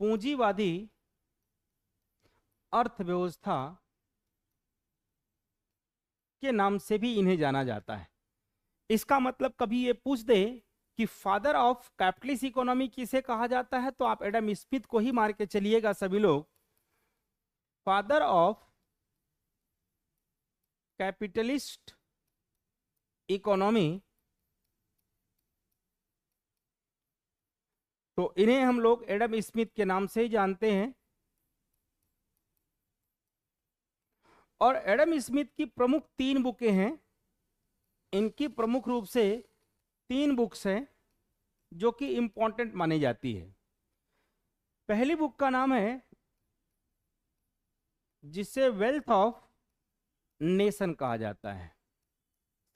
पूंजीवादी अर्थव्यवस्था के नाम से भी इन्हें जाना जाता है। इसका मतलब कभी ये पूछ दे कि फादर ऑफ कैपिटलिस्ट इकोनॉमी किसे कहा जाता है, तो आप एडम स्मिथ को ही मार के चलिएगा सभी लोग। फादर ऑफ कैपिटलिस्ट इकोनॉमी, तो इन्हें हम लोग एडम स्मिथ के नाम से ही जानते हैं। और एडम स्मिथ की प्रमुख 3 बुकें हैं। इनकी प्रमुख रूप से 3 बुक्स हैं जो कि इंपॉर्टेंट मानी जाती है। पहली बुक का नाम है जिसे वेल्थ ऑफ नेशन कहा जाता है,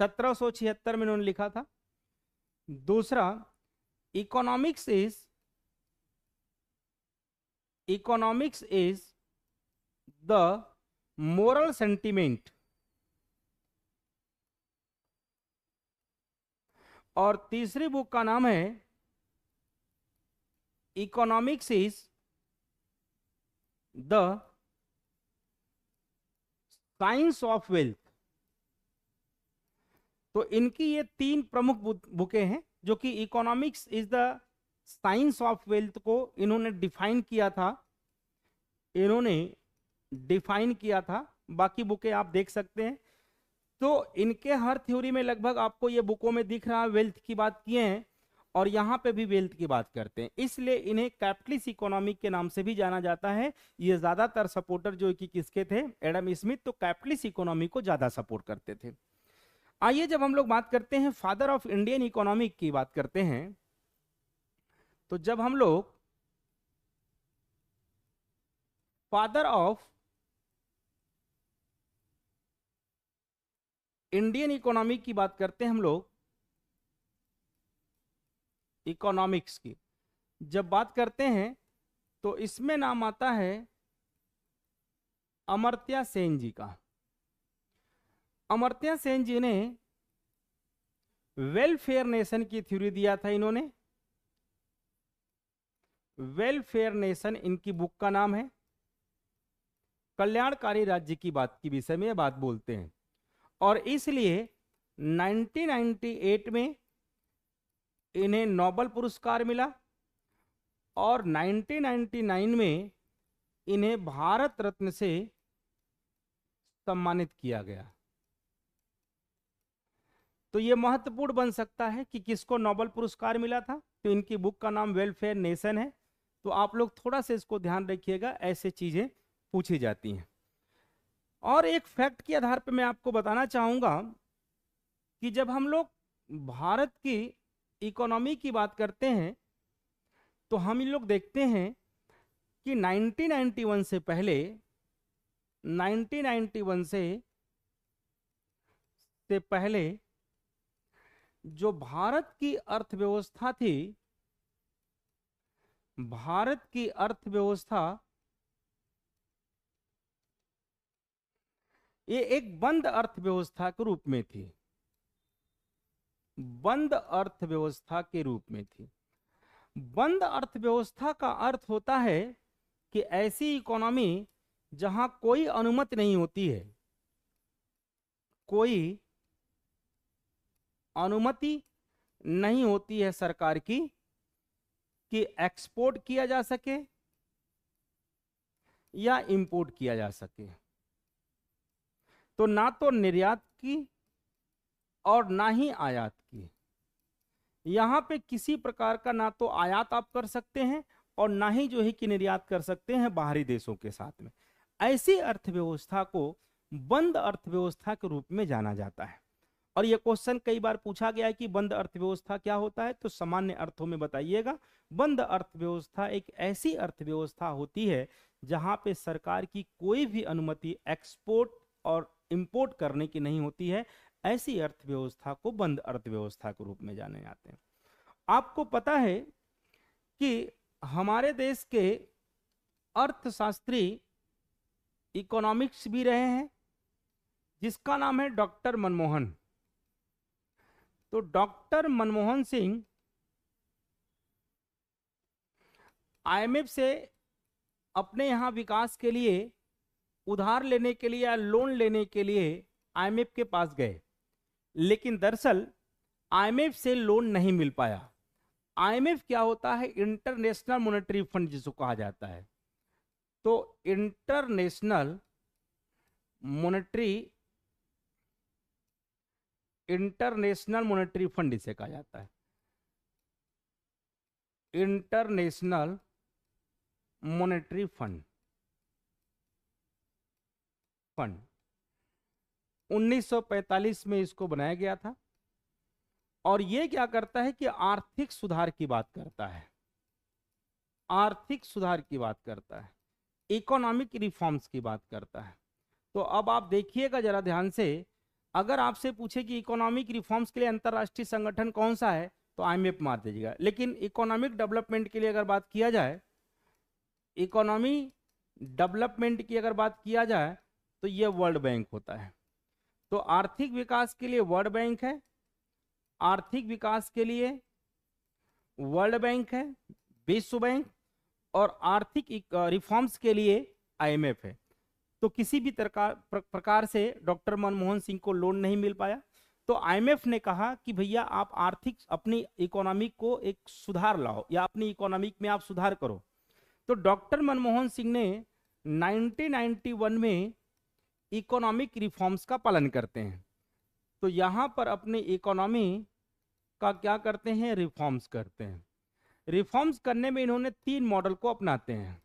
1776 में उन्होंने लिखा था। दूसरा economics is the moral sentiment, और तीसरी बुक का नाम है economics is the science of wealth. तो इनकी ये तीन प्रमुख बुकें हैं जो कि economics is the science of wealth को इन्होंने डिफाइन किया था, बाकी बुकें आप देख सकते हैं। तो इनके हर थ्योरी में लगभग आपको ये बुकों में दिख रहा है वेल्थ की बात किए हैं, और यहाँ पे भी वेल्थ की बात करते हैं, इसलिए इन्हें कैपिटलिस्ट इकोनॉमिक के नाम से भी जाना जाता है। ये ज्यादातर सपोर्टर जो कि किसके थे, एडम स्मिथ, तो कैपिटलिस्ट इकोनॉमी को ज्यादा सपोर्ट करते थे। आइए जब हम लोग बात करते हैं फादर ऑफ इंडियन इकोनॉमिक की बात करते हैं, तो जब हम लोग फादर ऑफ इंडियन इकोनॉमिक की बात करते हैं हम लोग, इकोनॉमिक्स की जब बात करते हैं तो इसमें नाम आता है अमर्त्य सेन जी का। अमर्त्य सेन जी ने वेलफेयर नेशन की थ्योरी दिया था इन्होंने, वेलफेयर नेशन इनकी बुक का नाम है। कल्याणकारी राज्य की बात की विषय में बात बोलते हैं, और इसलिए 1998 में इन्हें नोबेल पुरस्कार मिला, और 1999 में इन्हें भारत रत्न से सम्मानित किया गया। तो यह महत्वपूर्ण बन सकता है कि किसको नोबेल पुरस्कार मिला था, तो इनकी बुक का नाम वेलफेयर नेशन है। तो आप लोग थोड़ा सा इसको ध्यान रखिएगा, ऐसे चीजें पूछी जाती हैं। और एक फैक्ट के आधार पर मैं आपको बताना चाहूंगा कि जब हम लोग भारत की इकोनॉमी की बात करते हैं तो हम लोग देखते हैं कि 1991 से पहले, 1991 से पहले जो भारत की अर्थव्यवस्था थी, भारत की अर्थव्यवस्था ये एक बंद अर्थव्यवस्था के रूप में थी, बंद अर्थव्यवस्था के रूप में थी। बंद अर्थव्यवस्था का अर्थ होता है कि ऐसी इकोनॉमी जहां कोई अनुमति नहीं होती है, कोई अनुमति नहीं होती है सरकार की कि एक्सपोर्ट किया जा सके या इंपोर्ट किया जा सके। तो ना तो निर्यात की और ना ही आयात की, यहां पे किसी प्रकार का ना तो आयात आप कर सकते हैं और ना ही जो है कि निर्यात कर सकते हैं बाहरी देशों के साथ में। ऐसी अर्थव्यवस्था को बंद अर्थव्यवस्था के रूप में जाना जाता है। और यह क्वेश्चन कई बार पूछा गया है कि बंद अर्थव्यवस्था क्या होता है, तो सामान्य अर्थों में बताइएगा। बंद अर्थव्यवस्था एक ऐसी अर्थव्यवस्था होती है जहां पे सरकार की कोई भी अनुमति एक्सपोर्ट और इंपोर्ट करने की नहीं होती है। ऐसी अर्थव्यवस्था को बंद अर्थव्यवस्था के रूप में जाने जाते हैं। आपको पता है कि हमारे देश के अर्थशास्त्री इकोनॉमिक्स भी रहे हैं, जिसका नाम है डॉक्टर मनमोहन। तो डॉक्टर मनमोहन सिंह आईएमएफ से अपने यहां विकास के लिए उधार लेने के लिए या लोन लेने के लिए आईएमएफ के पास गए, लेकिन दरअसल आईएमएफ से लोन नहीं मिल पाया। आईएमएफ क्या होता है, इंटरनेशनल मॉनेटरी फंड जिसको कहा जाता है। तो इंटरनेशनल मॉनेटरी फंड इसे कहा जाता है, इंटरनेशनल मॉनेटरी फंड। 1945 में इसको बनाया गया था, और ये क्या करता है कि आर्थिक सुधार की बात करता है, आर्थिक सुधार की बात करता है, इकोनॉमिक रिफॉर्म्स की बात करता है। तो अब आप देखिएगा जरा ध्यान से, अगर आपसे पूछे कि इकोनॉमिक रिफॉर्म्स के लिए अंतरराष्ट्रीय संगठन कौन सा है, तो आईएमएफ मार दीजिएगा। लेकिन इकोनॉमिक डेवलपमेंट के लिए अगर बात किया जाए, इकोनॉमी डेवलपमेंट की अगर बात किया जाए, तो तो ये वर्ल्ड बैंक होता है। तो आर्थिक विकास के लिए वर्ल्ड बैंक है, आर्थिक विकास के लिए वर्ल्ड बैंक है, विश्व बैंक, और आर्थिक रिफॉर्म्स के लिए आईएमएफ है। तो किसी भी प्रकार से डॉक्टर मनमोहन सिंह को लोन नहीं मिल पाया, तो आईएमएफ ने कहा कि भैया आप आर्थिक अपनी इकोनॉमी को एक सुधार लाओ, या अपनी इकोनॉमी में आप सुधार करो। तो डॉक्टर मनमोहन सिंह ने 1991 में इकोनॉमिक रिफॉर्म्स का पालन करते हैं। तो यहां पर अपनी इकोनॉमी का क्या करते हैं, रिफॉर्म्स करते हैं। रिफॉर्म्स करने में इन्होंने 3 मॉडल को अपनाते हैं,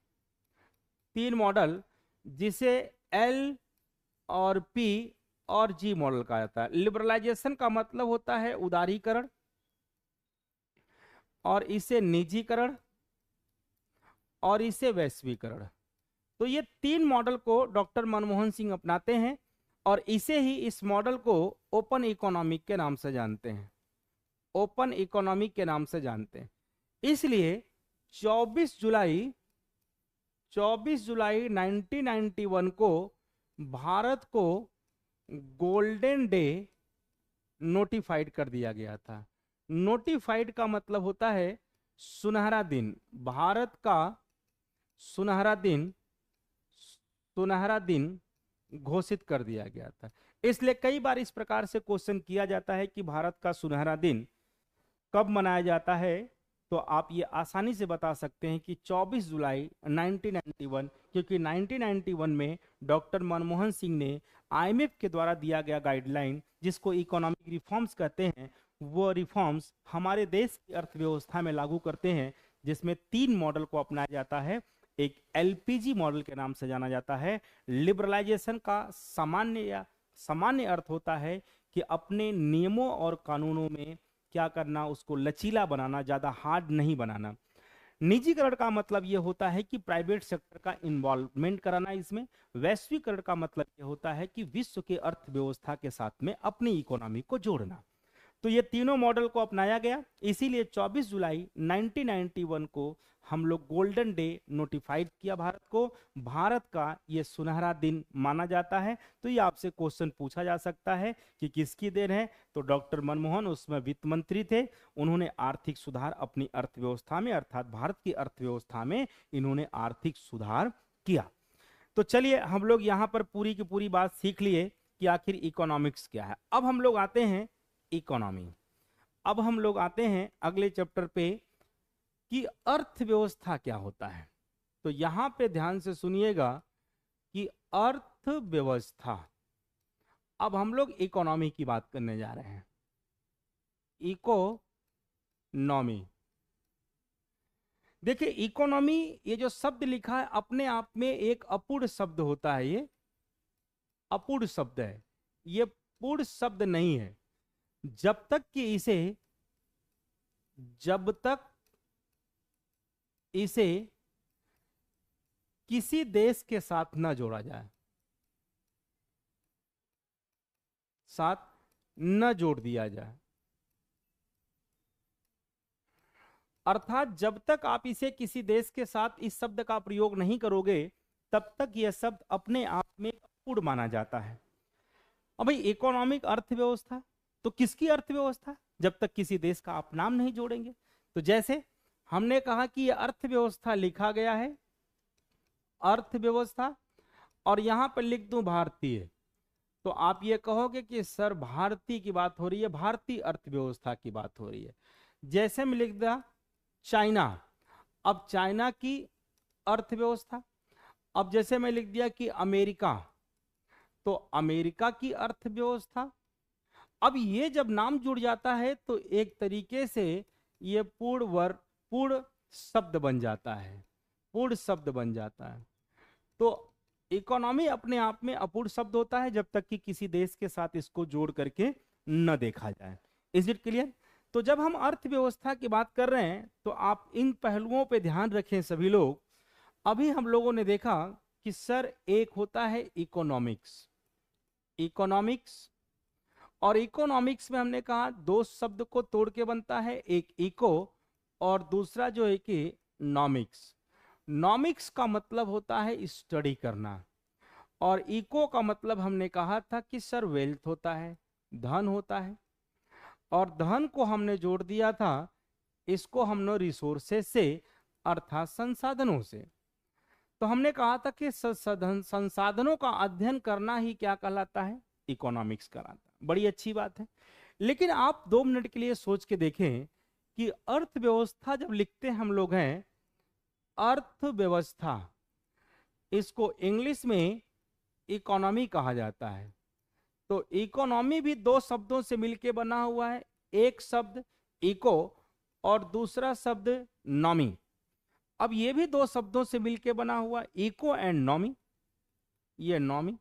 3 मॉडल, जिसे एल और पी और जी मॉडल कहा जाता है। लिबरलाइजेशन का मतलब होता है उदारीकरण, और इसे निजीकरण, और इसे वैश्वीकरण। तो ये 3 मॉडल को डॉक्टर मनमोहन सिंह अपनाते हैं, और इसे ही, इस मॉडल को ओपन इकोनॉमिक के नाम से जानते हैं, ओपन इकोनॉमिक के नाम से जानते हैं। इसलिए 24 जुलाई 1991 को भारत को गोल्डन डे नोटिफाइड कर दिया गया था। नोटिफाइड का मतलब होता है सुनहरा दिन, भारत का सुनहरा दिन घोषित कर दिया गया था। इसलिए कई बार इस प्रकार से क्वेश्चन किया जाता है कि भारत का सुनहरा दिन कब मनाया जाता है, तो आप ये आसानी से बता सकते हैं कि 24 जुलाई 1991, क्योंकि 1991 में डॉक्टर मनमोहन सिंह ने आईएमएफ के द्वारा दिया गया गाइडलाइन, जिसको इकोनॉमिक रिफॉर्म्स कहते हैं, वो रिफॉर्म्स हमारे देश की अर्थव्यवस्था में लागू करते हैं, जिसमें 3 मॉडल को अपनाया जाता है। एक एलपीजी मॉडल के नाम से जाना जाता है। लिबरलाइजेशन का सामान्य अर्थ होता है कि अपने नियमों और कानूनों में क्या करना, उसको लचीला बनाना, ज्यादा हार्ड नहीं बनाना। निजीकरण का मतलब यह होता है कि प्राइवेट सेक्टर का इन्वॉल्वमेंट कराना इसमें। वैश्वीकरण का मतलब यह होता है कि विश्व के अर्थव्यवस्था के साथ में अपनी इकोनॉमी को जोड़ना। तो ये तीनों मॉडल को अपनाया गया, इसीलिए 24 जुलाई 1991 को हम लोग गोल्डन डे नोटिफाइड किया भारत को। भारत का ये सुनहरा दिन माना जाता है। तो ये आपसे क्वेश्चन पूछा जा सकता है कि किसकी देन है, तो डॉक्टर मनमोहन उसमें वित्त मंत्री थे। उन्होंने आर्थिक सुधार अपनी अर्थव्यवस्था में, अर्थात भारत की अर्थव्यवस्था में इन्होंने आर्थिक सुधार किया। तो चलिए हम लोग यहाँ पर पूरी की पूरी बात सीख लिए कि आखिर इकोनॉमिक्स क्या है। अब हम लोग आते हैं इकोनॉमी। अब हम लोग आते हैं अगले चैप्टर पे कि अर्थव्यवस्था क्या होता है। तो यहां पे ध्यान से सुनिएगा कि अर्थव्यवस्था, अब हम लोग इकोनॉमी की बात करने जा रहे हैं। इकोनॉमी, देखिए इकोनॉमी, ये जो शब्द लिखा है अपने आप में एक अपूर्ण शब्द होता है। ये अपूर्ण शब्द है, ये पूर्ण शब्द नहीं है जब तक इसे किसी देश के साथ न जोड़ा जाए, साथ न जोड़ दिया जाए। अर्थात जब तक आप इसे किसी देश के साथ इस शब्द का प्रयोग नहीं करोगे, तब तक यह शब्द अपने आप में अपूर्ण माना जाता है। अब भाई इकोनॉमिक अर्थव्यवस्था, तो किसकी अर्थव्यवस्था, जब तक किसी देश का आप नाम नहीं जोड़ेंगे। तो जैसे हमने कहा कि यह अर्थव्यवस्था लिखा गया है, अर्थव्यवस्था, और यहां पर लिख दूं भारतीय, तो आप ये कहोगे कि सर भारतीय की बात हो रही है, भारतीय अर्थव्यवस्था की बात हो रही है। जैसे मैं लिख दिया चाइना, अब चाइना की अर्थव्यवस्था। अब जैसे मैं लिख दिया कि अमेरिका, तो अमेरिका की अर्थव्यवस्था। अब ये जब नाम जुड़ जाता है तो एक तरीके से ये पूर्ण शब्द बन जाता है, पूर्ण शब्द बन जाता है। तो इकोनॉमी अपने आप में अपूर्ण शब्द होता है जब तक कि किसी देश के साथ इसको जोड़ करके न देखा जाए। Is it clear? तो जब हम अर्थव्यवस्था की बात कर रहे हैं तो आप इन पहलुओं पे ध्यान रखें सभी लोग। अभी हम लोगों ने देखा कि सर एक होता है इकोनॉमिक्स, और इकोनॉमिक्स में हमने कहा 2 शब्द को तोड़ के बनता है, एक इको और दूसरा जो है कि नॉमिक्स। नॉमिक्स का मतलब होता है स्टडी करना, और इको का मतलब हमने कहा था कि सर वेल्थ होता है, धन होता है, और धन को हमने जोड़ दिया था, इसको हमने रिसोर्सेस से अर्थात संसाधनों से। तो हमने कहा था कि संसाधनों का अध्ययन करना ही क्या कहलाता है, इकोनॉमिक्स कहलाता है। बड़ी अच्छी बात है। लेकिन आप 2 मिनट के लिए सोच के देखें कि अर्थव्यवस्था जब लिखते हम लोग हैं, अर्थव्यवस्था, इसको इंग्लिश में इकोनॉमी कहा जाता है। तो इकोनॉमी भी 2 शब्दों से मिलकर बना हुआ है, एक शब्द इको और दूसरा शब्द नॉमी। अब ये भी 2 शब्दों से मिलकर बना हुआ, इको एंड नॉमी। ये नॉमी,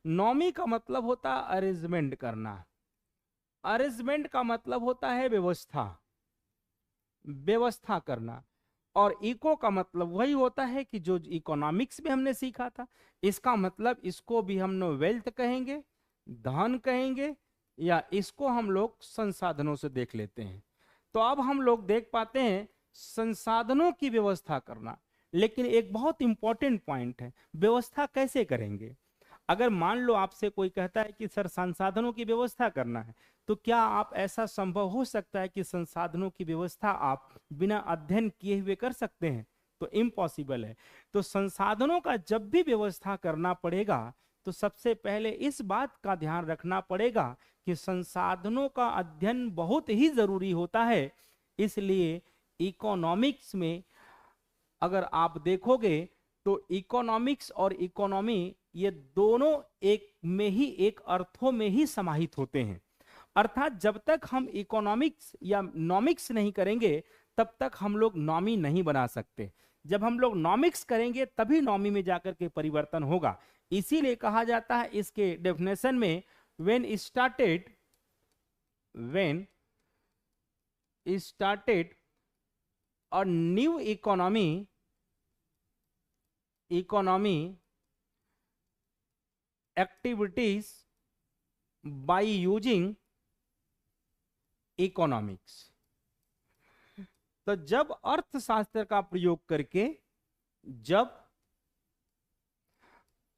नॉमी का मतलब होता है अरेंजमेंट करना, अरेंजमेंट का मतलब होता है व्यवस्था, व्यवस्था करना। और इको का मतलब वही होता है कि जो इकोनॉमिक्स में हमने सीखा था, इसका मतलब इसको भी हम लोग वेल्थ कहेंगे, धन कहेंगे, या इसको हम लोग संसाधनों से देख लेते हैं। तो अब हम लोग देख पाते हैं संसाधनों की व्यवस्था करना। लेकिन एक बहुत इंपॉर्टेंट पॉइंट है, व्यवस्था कैसे करेंगे। अगर मान लो आपसे कोई कहता है कि सर संसाधनों की व्यवस्था करना है, तो क्या आप ऐसा संभव हो सकता है कि संसाधनों की व्यवस्था आप बिना अध्ययन किए हुए कर सकते हैं? तो इम्पॉसिबल है। तो संसाधनों का जब भी व्यवस्था करना पड़ेगा, तो सबसे पहले इस बात का ध्यान रखना पड़ेगा कि संसाधनों का अध्ययन बहुत ही जरूरी होता है। इसलिए इकोनॉमिक्स में अगर आप देखोगे तो इकोनॉमिक्स और इकोनॉमी ये दोनों एक में ही, एक अर्थों में ही समाहित होते हैं। अर्थात जब तक हम इकोनॉमिक्स या नॉमिक्स नहीं करेंगे, तब तक हम लोग नॉमी नहीं बना सकते। जब हम लोग नॉमिक्स करेंगे तभी नॉमी में जाकर के परिवर्तन होगा। इसीलिए कहा जाता है इसके डेफिनेशन में, when started a new economy activities by using economics. तो जब अर्थशास्त्र का प्रयोग करके, जब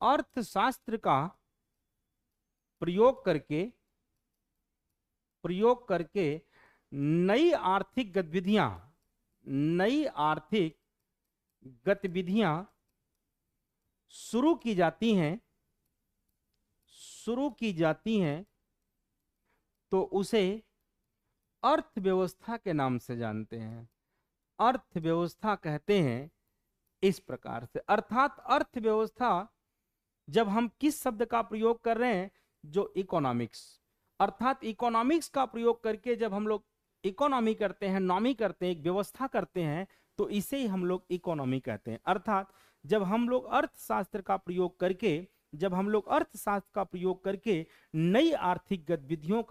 अर्थशास्त्र का प्रयोग करके नई आर्थिक गतिविधियां शुरू की जाती हैं, तो उसे अर्थव्यवस्था के नाम से जानते हैं। अर्थव्यवस्था कहते हैं इस प्रकार से। अर्थात अर्थव्यवस्था, जब हम किस शब्द का प्रयोग कर रहे हैं, जो इकोनॉमिक्स, अर्थात इकोनॉमिक्स का प्रयोग करके जब हम लोग इकोनॉमी करते हैं, नॉमी करते हैं, एक व्यवस्था करते हैं, तो इसे ही हम लोग इकोनॉमी कहते हैं। अर्थात जब हम लोग अर्थशास्त्र का प्रयोग करके नई आर्थिक गतिविधियों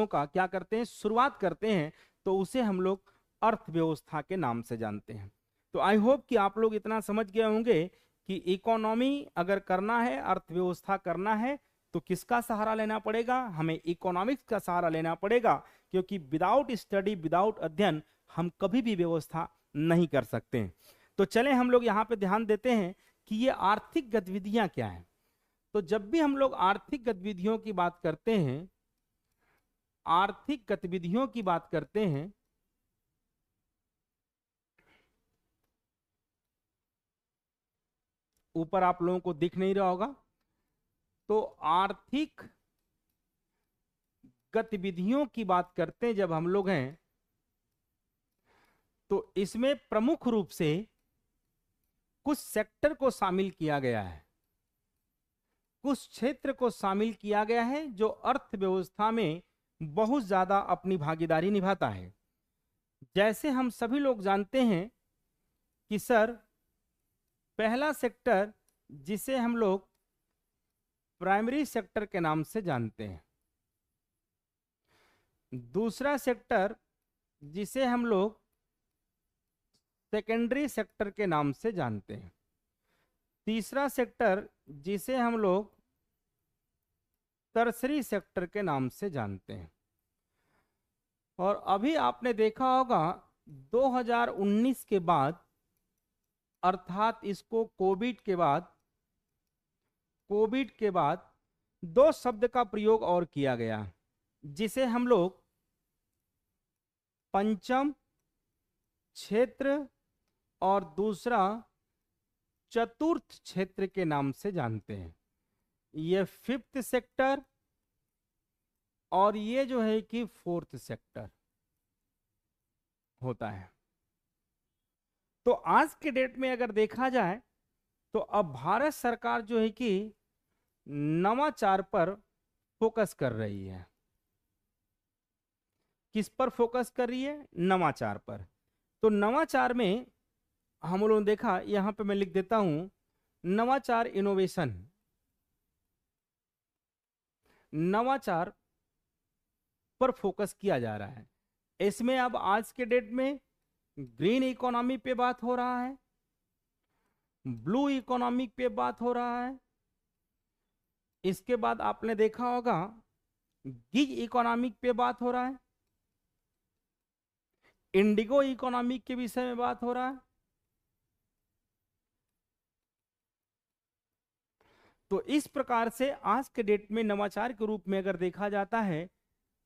का क्या करते हैं, शुरुआत करते हैं, तो उसे हम लोग अर्थव्यवस्था के नाम से जानते हैं। तो आई होप कि आप लोग इतना समझ गए होंगे कि इकोनॉमी अगर करना है, अर्थव्यवस्था करना है, तो किसका सहारा लेना पड़ेगा, हमें इकोनॉमिक्स का सहारा लेना पड़ेगा। क्योंकि विदाउट स्टडी, विदाउट अध्ययन हम कभी भी व्यवस्था नहीं कर सकते। तो चलें हम लोग यहाँ पे ध्यान देते हैं कि ये आर्थिक गतिविधियां क्या हैं। तो जब भी हम लोग आर्थिक गतिविधियों की बात करते हैं, ऊपर आप लोगों को दिख नहीं रहा होगा, तो आर्थिक गतिविधियों की बात करते हैं जब हम लोग हैं, तो इसमें प्रमुख रूप से कुछ सेक्टर को शामिल किया गया है, कुछ क्षेत्र को शामिल किया गया है जो अर्थव्यवस्था में बहुत ज्यादा अपनी भागीदारी निभाता है। जैसे हम सभी लोग जानते हैं कि सर, पहला सेक्टर जिसे हम लोग प्राइमरी सेक्टर के नाम से जानते हैं, दूसरा सेक्टर जिसे हम लोग सेकेंडरी सेक्टर के नाम से जानते हैं, तीसरा सेक्टर जिसे हम लोग टर्सरी सेक्टर के नाम से जानते हैं। और अभी आपने देखा होगा 2019 के बाद अर्थात इसको कोविड के बाद दो शब्द का प्रयोग और किया गया, जिसे हम लोग पंचम क्षेत्र और दूसरा चतुर्थ क्षेत्र के नाम से जानते हैं। ये फिफ्थ सेक्टर और ये जो है कि फोर्थ सेक्टर होता है। तो आज के डेट में अगर देखा जाए तो अब भारत सरकार जो है कि नवाचार पर फोकस कर रही है। किस पर फोकस कर रही है? नवाचार पर। तो नवाचार में हम लोगों ने देखा, यहां पे मैं लिख देता हूं, नवाचार इनोवेशन। नवाचार पर फोकस किया जा रहा है। इसमें अब आज के डेट में ग्रीन इकोनॉमी पे बात हो रहा है, ब्लू इकोनॉमी पे बात हो रहा है। इसके बाद आपने देखा होगा गिग इकोनॉमिक पे बात हो रहा है, इंडिगो इकोनॉमिक के विषय में बात हो रहा है। तो इस प्रकार से आज के डेट में नवाचार के रूप में अगर देखा जाता है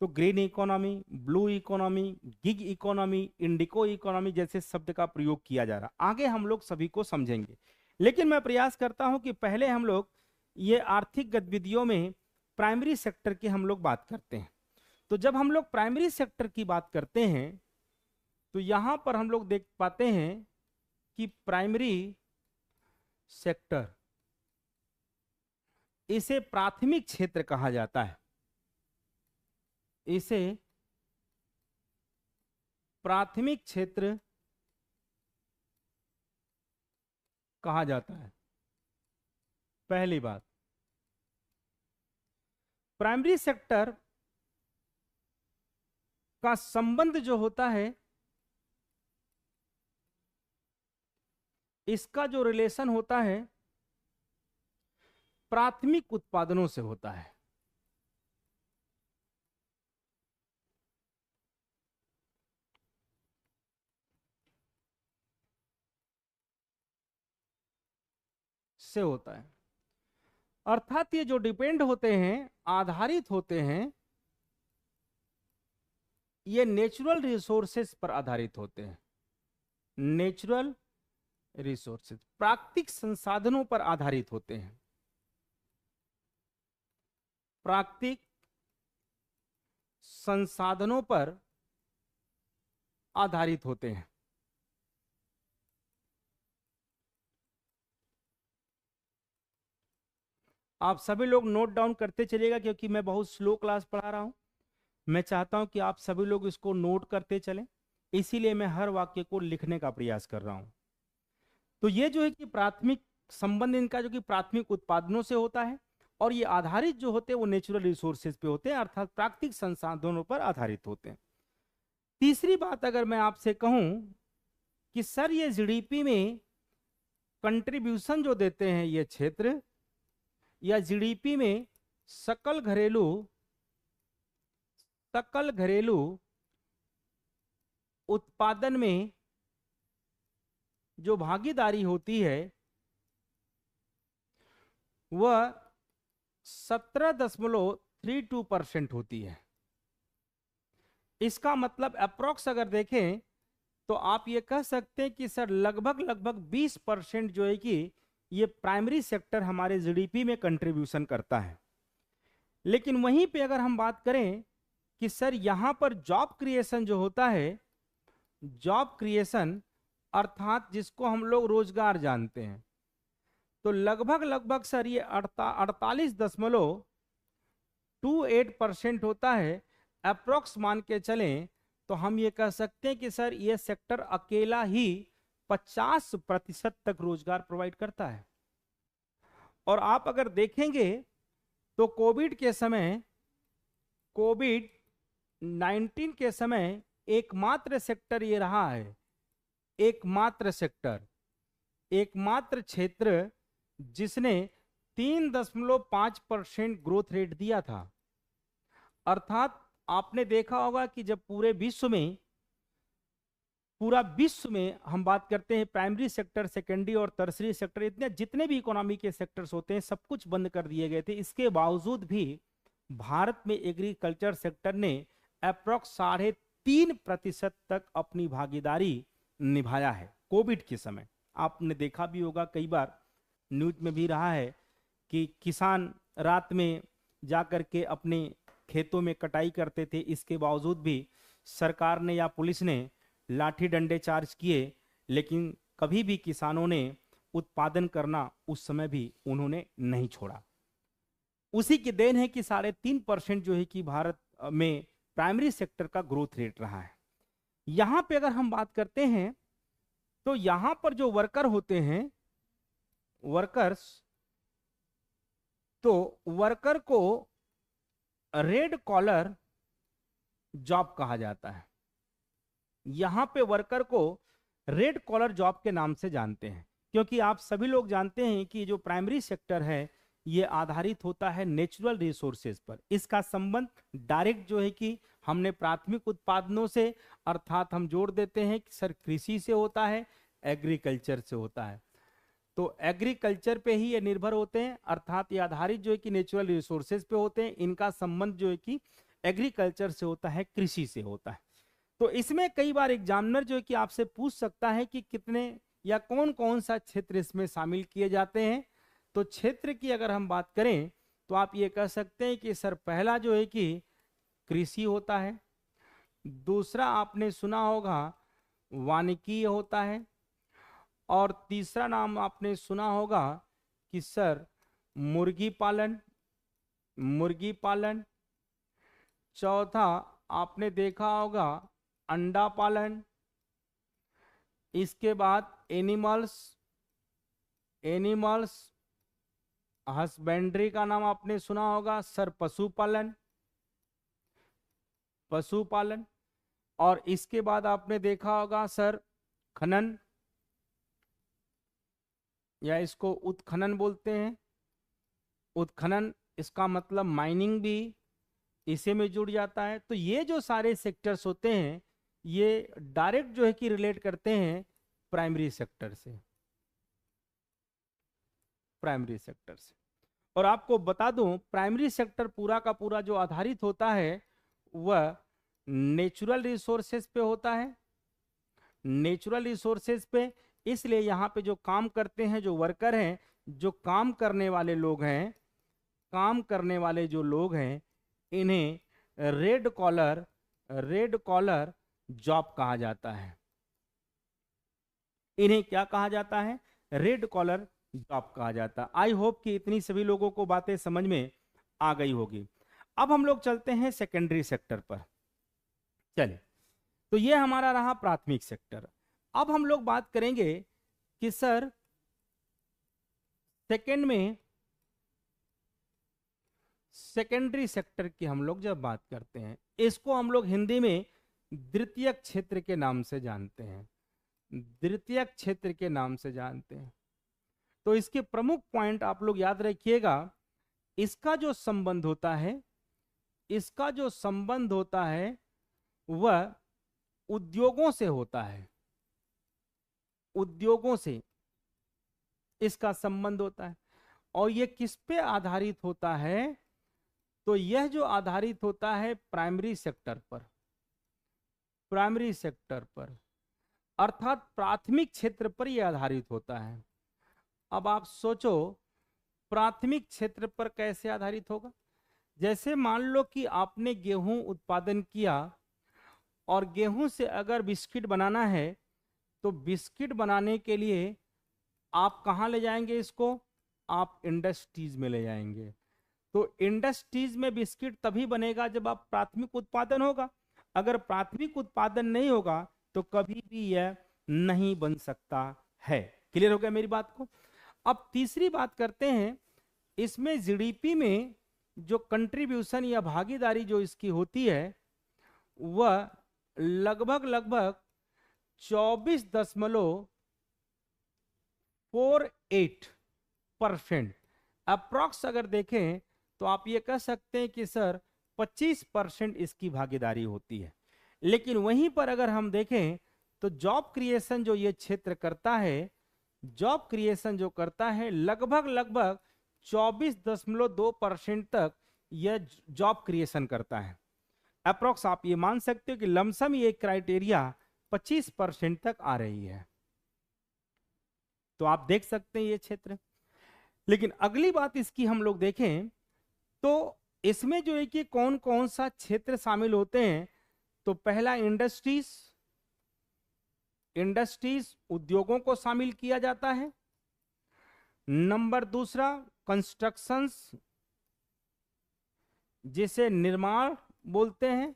तो green economy, blue economy, gig economy, Indigo economy जैसे शब्द का प्रयोग किया जा रहा। आगे हम लोग सभी को समझेंगे, लेकिन मैं प्रयास करता हूं कि पहले हम लोग ये आर्थिक गतिविधियों में प्राइमरी सेक्टर की हम लोग बात करते हैं। तो जब हम लोग प्राइमरी सेक्टर की बात करते हैं तो यहां पर हम लोग देख पाते हैं कि प्राइमरी सेक्टर, इसे प्राथमिक क्षेत्र कहा जाता है। इसे प्राथमिक क्षेत्र कहा जाता है। पहली बात, प्राइमरी सेक्टर का संबंध जो होता है, इसका जो रिलेशन होता है प्राथमिक उत्पादनों से होता है। से होता है, अर्थात ये जो डिपेंड होते हैं, आधारित होते हैं, ये नेचुरल रिसोर्सेस पर आधारित होते हैं। नेचुरल रिसोर्सेस, प्राकृतिक संसाधनों पर आधारित होते हैं। प्राकृतिक संसाधनों पर आधारित होते हैं। आप सभी लोग नोट डाउन करते चलिएगा, क्योंकि मैं बहुत स्लो क्लास पढ़ा रहा हूं। मैं चाहता हूं कि आप सभी लोग इसको नोट करते चलें, इसीलिए मैं हर वाक्य को लिखने का प्रयास कर रहा हूं। तो ये जो है कि प्राथमिक संबंध इनका जो कि प्राथमिक उत्पादनों से होता है, और ये आधारित जो होते हैं वो नेचुरल रिसोर्सेज पे होते हैं, अर्थात प्राकृतिक संसाधनों पर आधारित होते हैं। तीसरी बात अगर मैं आपसे कहूं कि सर ये जीडीपी में कंट्रीब्यूशन जो देते हैं ये क्षेत्र, या जीडीपी में सकल घरेलू उत्पादन में जो भागीदारी होती है वह 17.32% होती है। इसका मतलब अप्रोक्स अगर देखें तो आप ये कह सकते हैं कि सर लगभग 20% जो है कि ये प्राइमरी सेक्टर हमारे जीडीपी में कंट्रीब्यूशन करता है। लेकिन वहीं पे अगर हम बात करें कि सर यहां पर जॉब क्रिएशन जो होता है, जॉब क्रिएशन अर्थात जिसको हम लोग रोजगार जानते हैं, तो लगभग सर ये 48.28% होता है। अप्रोक्स मान के चलें तो हम ये कह सकते हैं कि सर ये सेक्टर अकेला ही 50% तक रोजगार प्रोवाइड करता है। और आप अगर देखेंगे तो कोविड-19 के समय एकमात्र सेक्टर ये रहा है, एकमात्र क्षेत्र जिसने 3.5% ग्रोथ रेट दिया था। अर्थात आपने देखा होगा कि जब पूरे विश्व में पूरा विश्व में हम बात करते हैं प्राइमरी सेक्टर, सेकेंडरी और टर्सरी सेक्टर, इतने जितने भी इकोनॉमी के सेक्टर्स होते हैं सब कुछ बंद कर दिए गए थे। इसके बावजूद भी भारत में एग्रीकल्चर सेक्टर ने अप्रोक्स 3.5% तक अपनी भागीदारी निभाया है कोविड के समय। आपने देखा भी होगा, कई बार न्यूज में भी रहा है कि किसान रात में जाकर के अपने खेतों में कटाई करते थे, इसके बावजूद भी सरकार ने या पुलिस ने लाठी डंडे चार्ज किए, लेकिन कभी भी किसानों ने उत्पादन करना उस समय भी उन्होंने नहीं छोड़ा। उसी की देन है कि 3.5% जो है कि भारत में प्राइमरी सेक्टर का ग्रोथ रेट रहा है। यहां पे अगर हम बात करते हैं तो यहां पर जो वर्कर होते हैं, वर्कर्स, तो वर्कर को रेड कॉलर जॉब कहा जाता है। यहां पे वर्कर को रेड कॉलर जॉब के नाम से जानते हैं, क्योंकि आप सभी लोग जानते हैं कि जो प्राइमरी सेक्टर है ये आधारित होता है नेचुरल रिसोर्सेज पर। इसका संबंध डायरेक्ट जो है कि हमने प्राथमिक उत्पादनों से, अर्थात हम जोड़ देते हैं कि सर कृषि से होता है, एग्रीकल्चर से होता है, तो एग्रीकल्चर पे ही ये निर्भर होते हैं, अर्थात ये आधारित जो है कि नेचुरल रिसोर्सेज पे होते हैं। इनका संबंध जो है कि एग्रीकल्चर से होता है, कृषि से होता है। तो इसमें कई बार एग्जामिनर जो है कि आपसे पूछ सकता है कि कितने या कौन कौन सा क्षेत्र इसमें शामिल किए जाते हैं। तो क्षेत्र की अगर हम बात करें तो आप ये कह सकते हैं कि सर पहला जो है कि कृषि होता है, दूसरा आपने सुना होगा वानिकी होता है, और तीसरा नाम आपने सुना होगा कि सर मुर्गी पालन, मुर्गी पालन, चौथा आपने देखा होगा अंडा पालन, इसके बाद एनिमल्स हस्बेंड्री का नाम आपने सुना होगा सर पशुपालन, पशुपालन, और इसके बाद आपने देखा होगा सर खनन, या इसको उत्खनन बोलते हैं। उत्खनन इसका मतलब माइनिंग भी इसी में जुड़ जाता है। तो ये जो सारे सेक्टर्स होते हैं ये डायरेक्ट जो है कि रिलेट करते हैं प्राइमरी सेक्टर से, प्राइमरी सेक्टर से। और आपको बता दूं प्राइमरी सेक्टर पूरा का पूरा जो आधारित होता है वह नेचुरल रिसोर्सेज पे होता है, नेचुरल रिसोर्सेज पे। इसलिए यहाँ पे जो काम करते हैं, जो वर्कर हैं, जो काम करने वाले लोग हैं, काम करने वाले जो लोग हैं, इन्हें रेड कॉलर जॉब कहा जाता है। इन्हें क्या कहा जाता है? रेड कॉलर जॉब कहा जाता है। आई होप कि इतनी सभी लोगों को बातें समझ में आ गई होगी। अब हम लोग चलते हैं सेकेंडरी सेक्टर पर। चलिए, तो ये हमारा रहा प्राथमिक सेक्टर। अब हम लोग बात करेंगे कि सर सेकेंड में सेकेंडरी सेक्टर की हम लोग जब बात करते हैं, इसको हम लोग हिंदी में द्वितीयक क्षेत्र के नाम से जानते हैं, द्वितीयक क्षेत्र के नाम से जानते हैं। तो इसके प्रमुख पॉइंट आप लोग याद रखिएगा। इसका जो संबंध होता है, इसका जो संबंध होता है वह उद्योगों से होता है, उद्योगों से इसका संबंध होता है। और यह किस पे आधारित होता है? तो यह जो आधारित होता है प्राइमरी सेक्टर पर, प्राइमरी सेक्टर पर, अर्थात प्राथमिक क्षेत्र पर यह आधारित होता है। अब आप सोचो प्राथमिक क्षेत्र पर कैसे आधारित होगा? जैसे मान लो कि आपने गेहूं उत्पादन किया और गेहूं से अगर बिस्किट बनाना है तो बिस्किट बनाने के लिए आप कहां ले जाएंगे इसको? आप इंडस्ट्रीज में ले जाएंगे। तो इंडस्ट्रीज में बिस्किट तभी बनेगा जब आप प्राथमिक उत्पादन होगा। अगर प्राथमिक उत्पादन नहीं होगा तो कभी भी यह नहीं बन सकता है। क्लियर हो गया मेरी बात को? अब तीसरी बात करते हैं, इसमें जीडीपी में जो कंट्रीब्यूशन या भागीदारी जो इसकी होती है वह लगभग 24.48% अप्रॉक्स अगर देखें तो आप ये कह सकते हैं कि सर 25% इसकी भागीदारी होती है। लेकिन वहीं पर अगर हम देखें तो जॉब क्रिएशन जो ये क्षेत्र करता है, जॉब क्रिएशन जो करता है लगभग लगभग 24.2% तक यह जॉब क्रिएशन करता है। अप्रोक्स आप ये मान सकते हो कि लमसम ये क्राइटेरिया 25% तक आ रही है। तो आप देख सकते हैं ये क्षेत्र। लेकिन अगली बात इसकी हम लोग देखें तो इसमें जो है कि कौन कौन सा क्षेत्र शामिल होते हैं। तो पहला इंडस्ट्रीज, इंडस्ट्रीज उद्योगों को शामिल किया जाता है। नंबर दूसरा कंस्ट्रक्शंस, जिसे निर्माण बोलते हैं।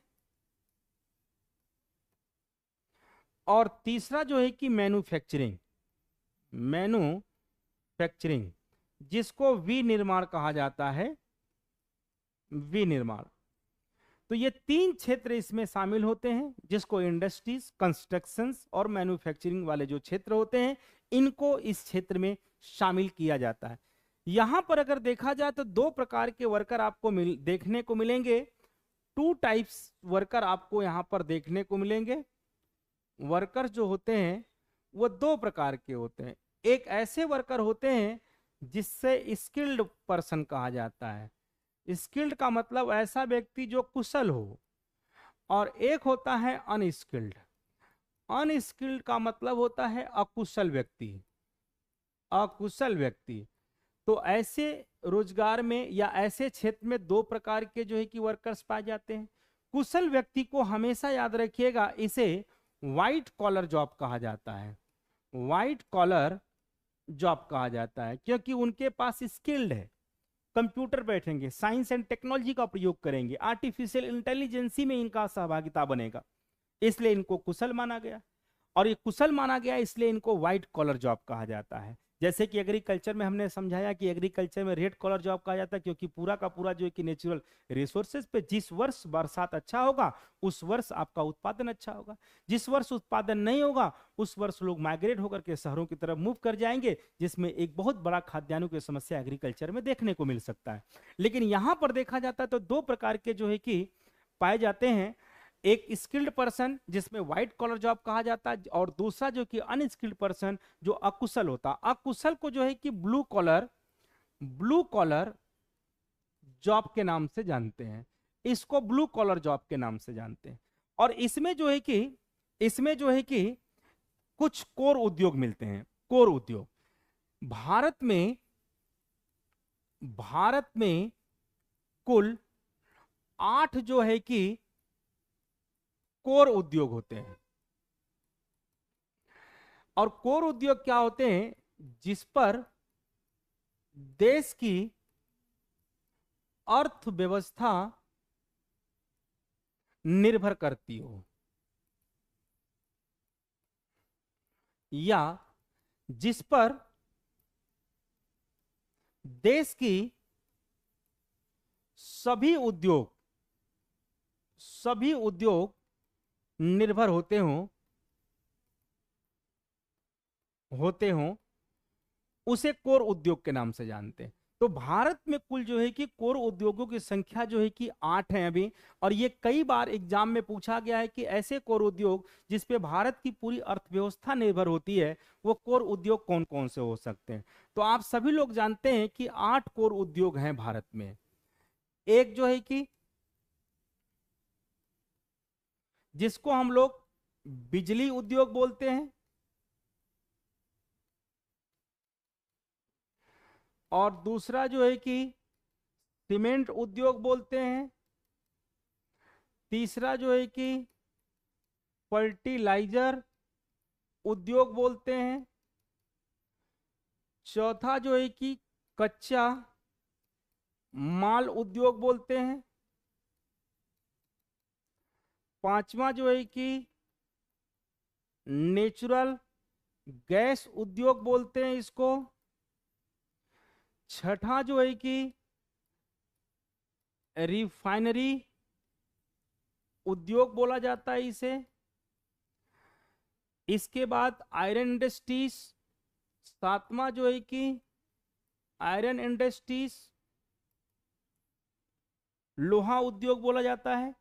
और तीसरा जो है कि मैन्युफैक्चरिंग, मैन्युफैक्चरिंग जिसको विनिर्माण कहा जाता है, विनिर्माण। तो ये तीन क्षेत्र इसमें शामिल होते हैं, जिसको इंडस्ट्रीज, कंस्ट्रक्शंस और मैन्युफैक्चरिंग वाले जो क्षेत्र होते हैं, इनको इस क्षेत्र में शामिल किया जाता है। यहां पर अगर देखा जाए तो दो प्रकार के वर्कर आपको देखने को मिलेंगे। टू टाइप्स वर्कर आपको यहां पर देखने को मिलेंगे। वर्कर्स जो होते हैं वो दो प्रकार के होते हैं। एक ऐसे वर्कर होते हैं जिससे स्किल्ड पर्सन कहा जाता है। स्किल्ड का मतलब ऐसा व्यक्ति जो कुशल हो, और एक होता है अनस्किल्ड। अनस्किल्ड का मतलब होता है अकुशल व्यक्ति, अकुशल व्यक्ति। तो ऐसे रोजगार में या ऐसे क्षेत्र में दो प्रकार के जो है कि वर्कर्स पाए जाते हैं। कुशल व्यक्ति को हमेशा याद रखिएगा, इसे व्हाइट कॉलर जॉब कहा जाता है, व्हाइट कॉलर जॉब कहा जाता है, क्योंकि उनके पास स्किल्ड है, कंप्यूटर बैठेंगे, साइंस एंड टेक्नोलॉजी का प्रयोग करेंगे, आर्टिफिशियल इंटेलिजेंसी में इनका सहभागिता बनेगा, इसलिए इनको कुशल माना गया। और ये कुशल माना गया इसलिए इनको व्हाइट कॉलर जॉब कहा जाता है। जैसे कि एग्रीकल्चर में हमने समझाया कि एग्रीकल्चर में रेड कॉलर जॉब कहा जाता है, क्योंकि पूरा का पूरा जो है कि नेचुरल रिसोर्सेज पे जिस वर्ष बरसात अच्छा होगा उस वर्ष आपका उत्पादन अच्छा होगा, जिस वर्ष उत्पादन नहीं होगा उस वर्ष लोग माइग्रेट होकर के शहरों की तरफ मूव कर जाएंगे, जिसमें एक बहुत बड़ा खाद्यान्नों की समस्या एग्रीकल्चर में देखने को मिल सकता है। लेकिन यहां पर देखा जाता है तो दो प्रकार के जो है कि पाए जाते हैं। एक स्किल्ड पर्सन जिसमें व्हाइट कॉलर जॉब कहा जाता है, और दूसरा जो कि अनस्किल्ड पर्सन जो अकुशल होता है। अकुशल को जो है कि ब्लू कॉलर जॉब के नाम से जानते हैं, इसको ब्लू कॉलर जॉब के नाम से जानते हैं। और इसमें जो है कि कुछ कोर उद्योग मिलते हैं। कोर उद्योग भारत में कुल 8 जो है कि कोर उद्योग होते हैं। और कोर उद्योग क्या होते हैं? जिस पर देश की अर्थव्यवस्था निर्भर करती हो, या जिस पर देश की सभी उद्योग निर्भर होते हों, उसे कोर उद्योग के नाम से जानते हैं। तो भारत में कुल जो है कि कोर उद्योगों की संख्या जो है कि 8 है अभी। और ये कई बार एग्जाम में पूछा गया है कि ऐसे कोर उद्योग जिस पे भारत की पूरी अर्थव्यवस्था निर्भर होती है, वो कोर उद्योग कौन कौन से हो सकते हैं। तो आप सभी लोग जानते हैं कि 8 कोर उद्योग हैं भारत में। एक जो है कि जिसको हम लोग बिजली उद्योग बोलते हैं, और दूसरा जो है कि सीमेंट उद्योग बोलते हैं, तीसरा जो है कि फर्टिलाइजर उद्योग बोलते हैं, चौथा जो है कि कच्चा माल उद्योग बोलते हैं, पांचवा जो है कि नेचुरल गैस उद्योग बोलते हैं इसको, छठा जो है कि रिफाइनरी उद्योग बोला जाता है इसे। इसके बाद आयरन इंडस्ट्रीज, सातवां जो है कि आयरन इंडस्ट्रीज, लोहा उद्योग बोला जाता है।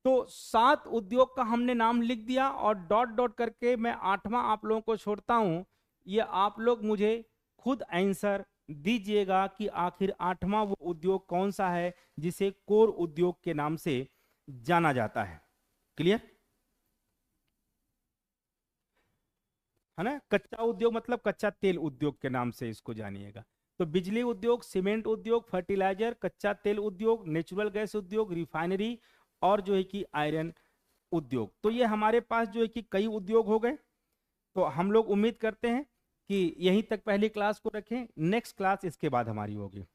तो 7 उद्योग का हमने नाम लिख दिया और डॉट डॉट करके मैं 8वां आप लोगों को छोड़ता हूं। ये आप लोग मुझे खुद आंसर दीजिएगा कि आखिर 8वां वो उद्योग कौन सा है जिसे कोर उद्योग के नाम से जाना जाता है। क्लियर है ना? कच्चा उद्योग मतलब कच्चा तेल उद्योग के नाम से इसको जानिएगा। तो बिजली उद्योग, सीमेंट उद्योग, फर्टिलाइजर, कच्चा तेल उद्योग, नेचुरल गैस उद्योग, रिफाइनरी और जो है कि आयरन उद्योग। तो ये हमारे पास जो है कि कई उद्योग हो गए। तो हम लोग उम्मीद करते हैं कि यहीं तक पहली क्लास को रखें, नेक्स्ट क्लास इसके बाद हमारी होगी।